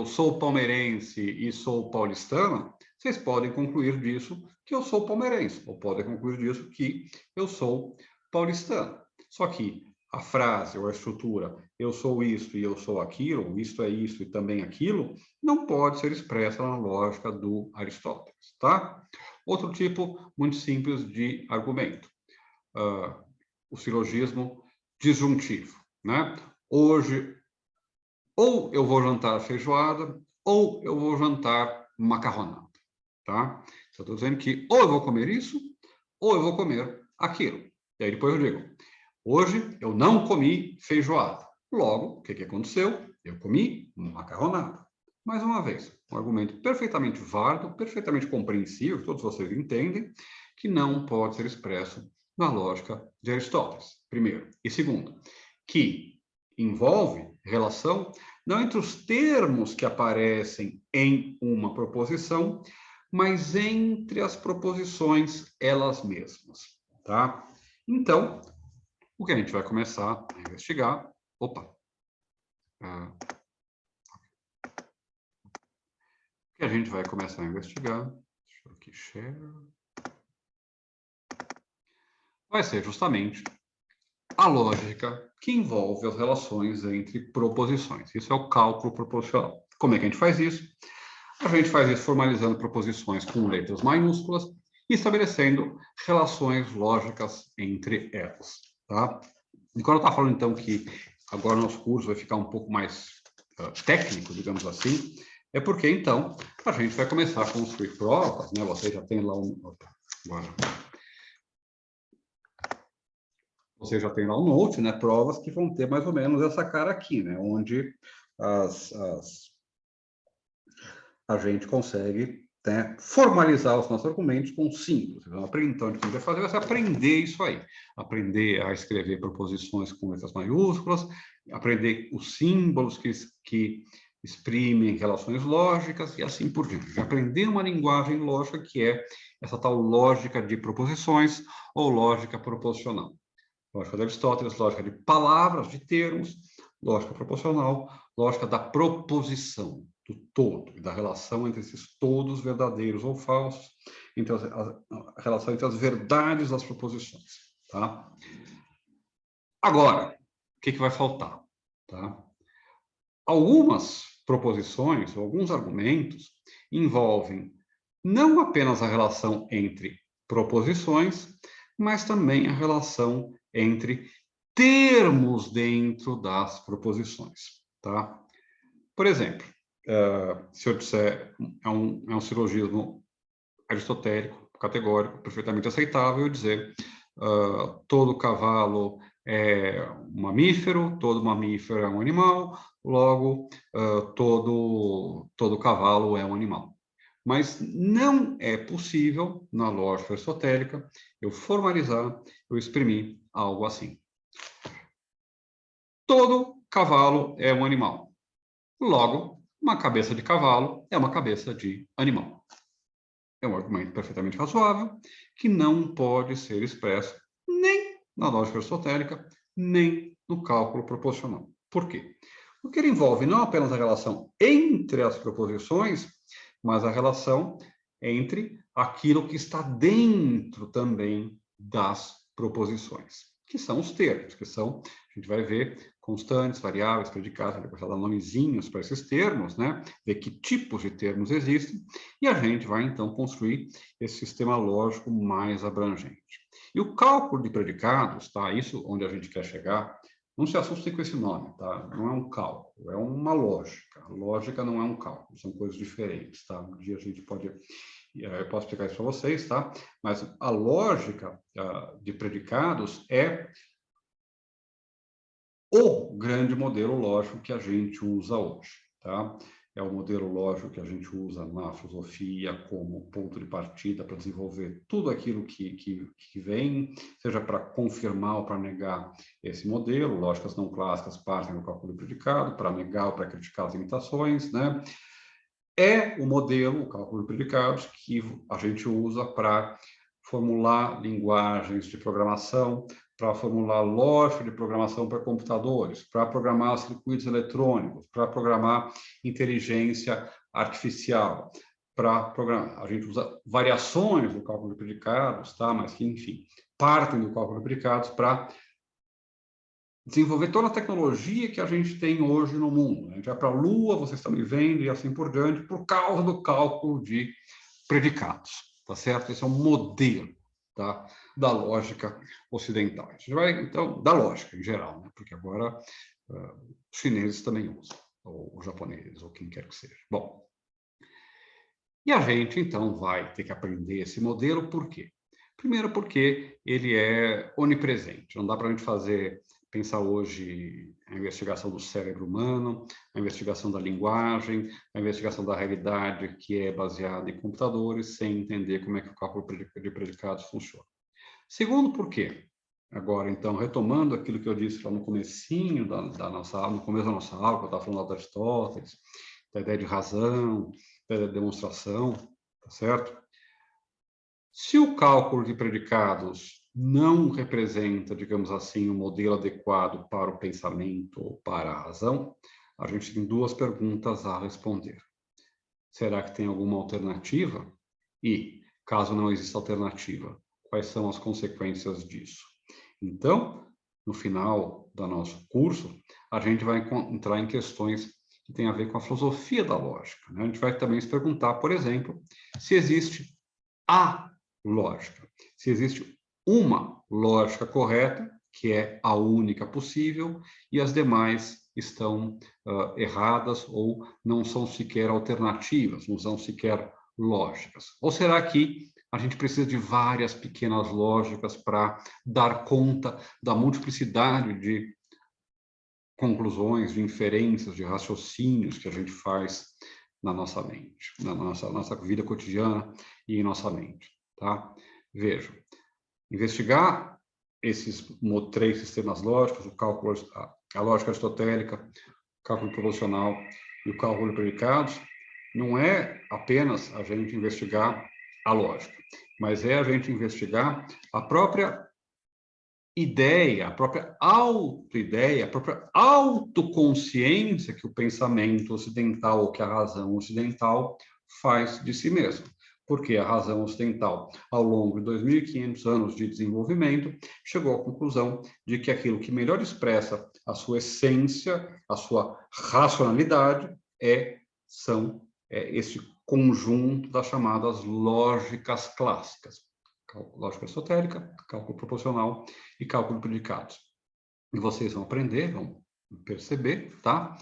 sou palmeirense e sou paulistano, vocês podem concluir disso que eu sou palmeirense, ou podem concluir disso que eu sou paulistano. Só que a frase ou a estrutura, eu sou isto e eu sou aquilo, isto é isso e também aquilo, não pode ser expressa na lógica do Aristóteles, tá? Outro tipo muito simples de argumento, o silogismo disjuntivo, né? Hoje, ou eu vou jantar feijoada, ou eu vou jantar macarronada, tá? Eu estou dizendo que ou eu vou comer isso, ou eu vou comer aquilo. E aí depois eu digo, hoje eu não comi feijoada. Logo, o que aconteceu? Eu comi macarronada. Mais uma vez, um argumento perfeitamente válido, perfeitamente compreensível, todos vocês entendem, que não pode ser expresso na lógica de Aristóteles, primeiro. E segundo, que envolve relação não entre os termos que aparecem em uma proposição, mas entre as proposições elas mesmas, tá? Então, o que a gente vai começar a investigar... Opa! O que a gente vai começar a investigar... Deixa eu aqui, share... Vai ser justamente a lógica que envolve as relações entre proposições. Isso é o cálculo proposicional. Como é que a gente faz isso? A gente faz isso formalizando proposições com letras maiúsculas e estabelecendo relações lógicas entre elas, tá? E quando eu estava falando, então, que agora o nosso curso vai ficar um pouco mais técnico, digamos assim, é porque, então, a gente vai começar a construir provas, né? Você já tem lá um... Opa, agora... Você já tem lá um note, né? Provas que vão ter mais ou menos essa cara aqui, né? Onde a gente consegue, né, formalizar os nossos argumentos com símbolos. Então, o que a gente vai fazer vai ser aprender isso aí. Aprender a escrever proposições com letras maiúsculas, aprender os símbolos que exprimem relações lógicas e assim por diante. Aprender uma linguagem lógica que é essa tal lógica de proposições ou lógica proposicional. Lógica de Aristóteles, lógica de palavras, de termos, lógica proposicional, lógica da proposição, do todo, da relação entre esses todos verdadeiros ou falsos, entre a relação entre as verdades das proposições, tá? Agora, o que vai faltar, tá? Algumas proposições, alguns argumentos envolvem não apenas a relação entre proposições, mas também a relação entre termos dentro das proposições, tá? Por exemplo, se eu disser, é um silogismo aristotélico, categórico, perfeitamente aceitável, eu dizer todo cavalo é um mamífero, todo mamífero é um animal, logo, todo cavalo é um animal. Mas não é possível, na lógica aristotélica, eu formalizar, eu exprimir algo assim. Todo cavalo é um animal. Logo, uma cabeça de cavalo é uma cabeça de animal. É um argumento perfeitamente razoável, que não pode ser expresso nem na lógica aristotélica, nem no cálculo proposicional. Por quê? Porque ele envolve não apenas a relação entre as proposições, mas a relação entre aquilo que está dentro também das proposições, que são os termos, que são, a gente vai ver, constantes, variáveis, predicados, a gente vai dar nomezinhos para esses termos, né? Ver que tipos de termos existem, e a gente vai, então, construir esse sistema lógico mais abrangente. E o cálculo de predicados, tá? Isso onde a gente quer chegar, não se assustem com esse nome, tá? Não é um cálculo, é uma lógica. A lógica não é um cálculo, são coisas diferentes, tá? Um dia a gente pode... Eu posso explicar isso para vocês, tá? Mas a lógica de predicados é o grande modelo lógico que a gente usa hoje, tá? É o modelo lógico que a gente usa na filosofia como ponto de partida para desenvolver tudo aquilo que vem, seja para confirmar ou para negar esse modelo. Lógicas não clássicas partem do cálculo do predicado, para negar ou para criticar as limitações, né? É o modelo, o cálculo de predicados, que a gente usa para formular linguagens de programação, para formular lógica de programação para computadores, para programar circuitos eletrônicos, para programar inteligência artificial, para programar. A gente usa variações do cálculo de predicados, tá? Mas que, enfim, partem do cálculo de predicados para desenvolver toda a tecnologia que a gente tem hoje no mundo. A gente vai para a Lua, vocês estão me vendo, e assim por diante, por causa do cálculo de predicados, tá certo? Esse é um modelo, tá, da lógica ocidental. A gente vai, então, da lógica em geral, né? Porque agora os chineses também usam, ou os japoneses, ou quem quer que seja. Bom, e a gente, então, vai ter que aprender esse modelo, por quê? Primeiro porque ele é onipresente, não dá para a gente pensar hoje a investigação do cérebro humano, a investigação da linguagem, a investigação da realidade que é baseada em computadores, sem entender como é que o cálculo de predicados funciona. Segundo, por quê? Agora, então, retomando aquilo que eu disse lá no comecinho da nossa aula, no começo da nossa aula, que eu estava falando de Aristóteles, da ideia de razão, da ideia de demonstração, tá certo? Se o cálculo de predicados não representa, digamos assim, um modelo adequado para o pensamento ou para a razão, a gente tem duas perguntas a responder. Será que tem alguma alternativa? E, caso não exista alternativa, quais são as consequências disso? Então, no final do nosso curso, a gente vai entrar em questões que têm a ver com a filosofia da lógica, né? A gente vai também se perguntar, por exemplo, se existe a lógica. Se existe uma lógica correta, que é a única possível, e as demais estão erradas ou não são sequer alternativas, não são sequer lógicas. Ou será que a gente precisa de várias pequenas lógicas para dar conta da multiplicidade de conclusões, de inferências, de raciocínios que a gente faz na nossa mente, na nossa vida cotidiana e em nossa mente, tá? Vejam, investigar esses três sistemas lógicos, o cálculo, a lógica aristotélica, o cálculo proposicional e o cálculo de predicados, não é apenas a gente investigar a lógica, mas é a gente investigar a própria ideia, a própria autoideia, a própria autoconsciência que o pensamento ocidental ou que a razão ocidental faz de si mesmo. Porque a razão ocidental, ao longo de 2.500 anos de desenvolvimento, chegou à conclusão de que aquilo que melhor expressa a sua essência, a sua racionalidade, são esse conjunto das chamadas lógicas clássicas. Lógica aristotélica, cálculo proposicional e cálculo de predicados. E vocês vão aprender, vão perceber, tá?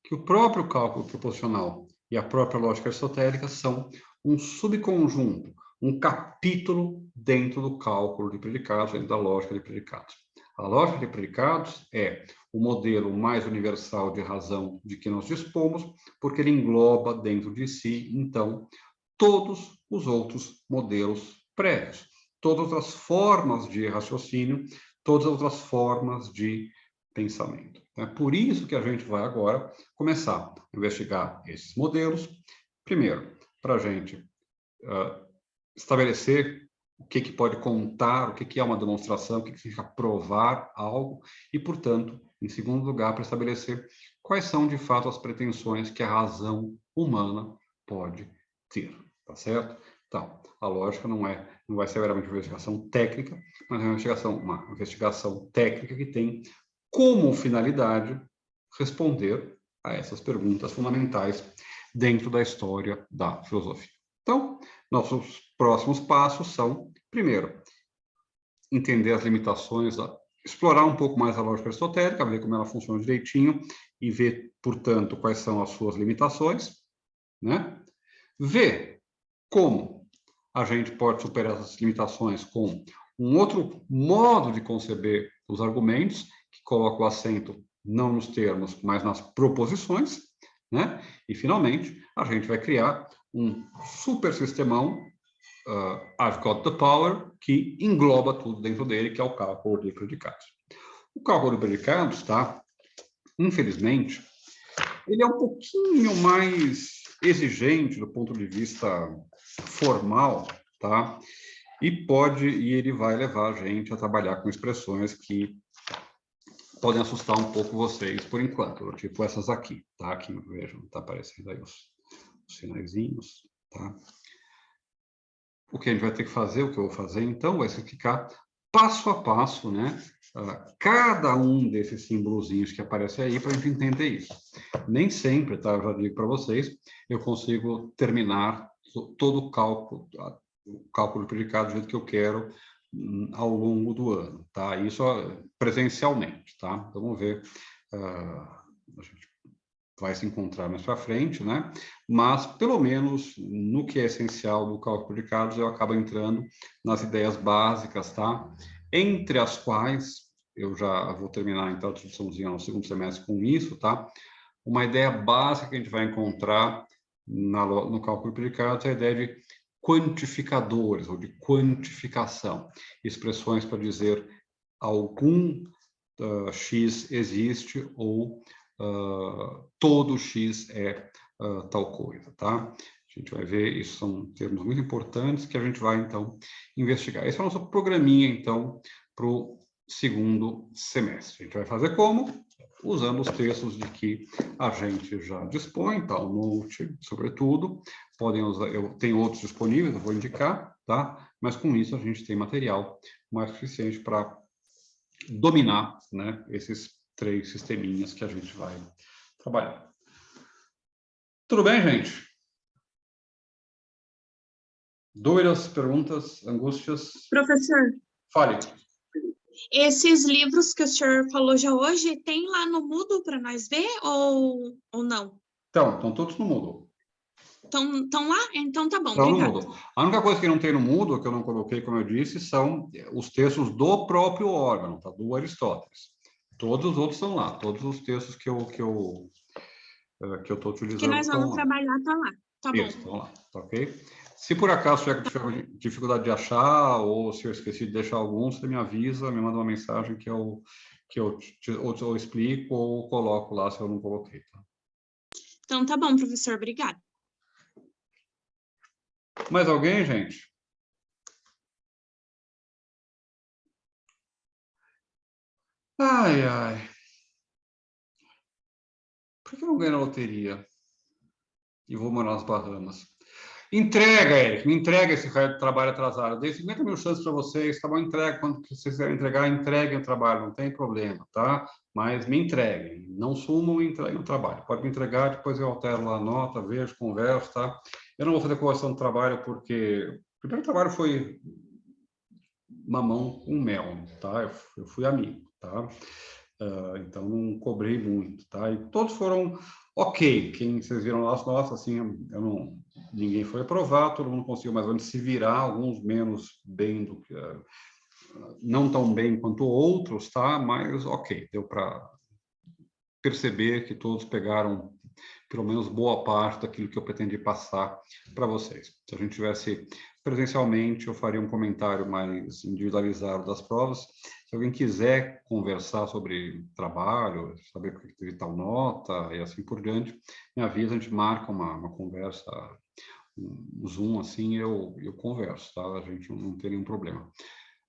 Que o próprio cálculo proposicional e a própria lógica aristotélica são um subconjunto, um capítulo dentro do cálculo de predicados, dentro da lógica de predicados. A lógica de predicados é o modelo mais universal de razão de que nós dispomos, porque ele engloba dentro de si, então, todos os outros modelos prévios, todas as formas de raciocínio, todas as outras formas de pensamento. É por isso que a gente vai agora começar a investigar esses modelos. Primeiro, para a gente estabelecer o que pode contar, o que é uma demonstração, o que significa provar algo, e, portanto, em segundo lugar, para estabelecer quais são, de fato, as pretensões que a razão humana pode ter, tá certo? Então, a lógica não vai ser meramente uma investigação técnica, mas é uma investigação técnica que tem como finalidade responder a essas perguntas fundamentais dentro da história da filosofia. Então, nossos próximos passos são, primeiro, entender as limitações, explorar um pouco mais a lógica aristotélica, ver como ela funciona direitinho e ver, portanto, quais são as suas limitações, né? Ver como a gente pode superar essas limitações com um outro modo de conceber os argumentos, que coloca o acento não nos termos, mas nas proposições, né? E, finalmente, a gente vai criar um super sistemão, I've got the power, que engloba tudo dentro dele, que é o cálculo de predicados. O cálculo de predicados, tá? Infelizmente, ele é um pouquinho mais exigente do ponto de vista formal, tá? E ele vai levar a gente a trabalhar com expressões que podem assustar um pouco vocês por enquanto, tipo essas aqui, tá? Aqui, vejam, tá aparecendo aí os sinaizinhos, tá? O que a gente vai ter que fazer, o que eu vou fazer, então, vai ser explicar passo a passo, né? Cada um desses símbolozinhos que aparecem aí para a gente entender isso. Nem sempre, tá? Eu já digo para vocês, eu consigo terminar todo o cálculo de predicado do jeito que eu quero ao longo do ano, tá? Isso presencialmente, tá? Então, vamos ver. A gente vai se encontrar mais para frente, né? Mas, pelo menos, no que é essencial do cálculo de predicados, eu acabo entrando nas ideias básicas, tá? Entre as quais, eu já vou terminar, então, a introduçãozinha no segundo semestre com isso, tá? Uma ideia básica que a gente vai encontrar no cálculo de predicados é a ideia de quantificadores, ou de quantificação. Expressões para dizer algum X existe ou todo X é tal coisa, tá? A gente vai ver, isso são termos muito importantes que a gente vai, então, investigar. Esse é o nosso programinha, então, para o segundo semestre. A gente vai fazer como? Usando os textos de que a gente já dispõe, tá? O Note, sobretudo. Podem usar, eu tenho outros disponíveis, eu vou indicar, tá? Mas com isso a gente tem material mais suficiente para dominar, né, esses 3 sisteminhas que a gente vai trabalhar. Tudo bem, gente? Dúvidas, perguntas, angústias? Professor, Fale. esses livros que o senhor falou já hoje, tem lá no Moodle para nós ver ou não? Então, estão todos no Moodle. Estão lá? Então tá bom, Estão no obrigada. Moodle. A única coisa que não tem no Moodle, que eu não coloquei, como eu disse, são os textos do próprio órgão, tá? Do Aristóteles. Todos os outros estão lá. Todos os textos que eu estou utilizando Que nós estão vamos lá. trabalhar, tá lá. Tá bom. Isso, estão lá, tá ok? Se por acaso tiver dificuldade de achar, ou se eu esqueci de deixar algum, você me avisa, me manda uma mensagem que eu explico ou coloco lá se eu não coloquei. Tá? Então tá bom, professor, obrigada. Mais alguém, gente? Ai, ai. Por que eu não ganho na loteria? E vou morar nas Bahamas. Entrega, Eric, me entrega esse trabalho atrasado. Eu dei 50 mil chances para vocês, tá bom? Entrega. Quando vocês quiserem entregar, entreguem o trabalho, não tem problema, tá? Mas me entreguem. Não sumam e entreguem o trabalho. Pode me entregar, depois eu altero lá a nota, vejo, converso, tá? Eu não vou fazer correção do trabalho porque o primeiro trabalho foi mamão com mel, tá? Eu fui amigo, tá? Então não cobrei muito, tá? E todos foram ok. Quem vocês viram lá as notas, assim, eu ninguém foi aprovado, todo mundo conseguiu mais ou menos se virar, alguns menos bem do que... não tão bem quanto outros, tá? Mas, ok, deu para perceber que todos pegaram pelo menos boa parte daquilo que eu pretendi passar para vocês. Se a gente tivesse presencialmente, eu faria um comentário mais individualizado das provas. Se alguém quiser conversar sobre trabalho, saber por que teve tal nota e assim por diante, me avisa, a gente marca uma conversa, um Zoom, assim, eu converso, tá? A gente não tem nenhum problema.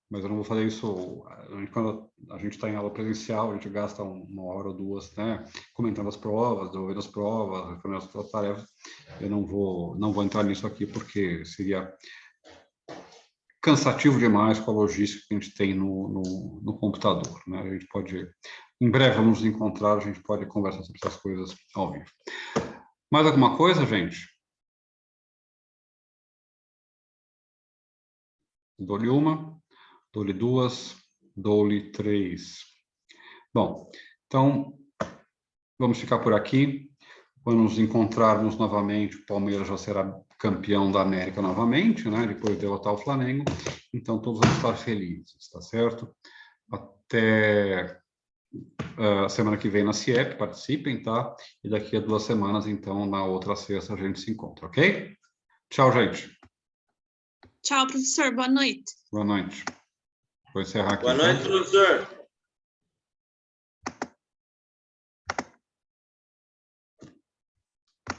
Mas eu não vou fazer isso... Quando a gente está em aula presencial, a gente gasta 1 hora ou 2, né, comentando as provas, devolvendo as provas, respondendo as suas tarefas. Eu não vou entrar nisso aqui, porque seria cansativo demais com a logística que a gente tem no computador, né? A gente pode... Em breve vamos nos encontrar, a gente pode conversar sobre essas coisas ao vivo. Mais alguma coisa, gente? Dou-lhe uma, dou-lhe 2, dou-lhe 3. Bom, então, vamos ficar por aqui. Quando nos encontrarmos novamente, o Palmeiras já será campeão da América novamente, né? Depois de derrotar o Flamengo. Então, todos vamos estar felizes, tá certo? Até a semana que vem na CIEP, participem, tá? E daqui a 2 semanas, então, na outra sexta, a gente se encontra, ok? Tchau, gente. Tchau, professor. Boa noite. Boa noite. Vou encerrar aqui. Boa noite, professor.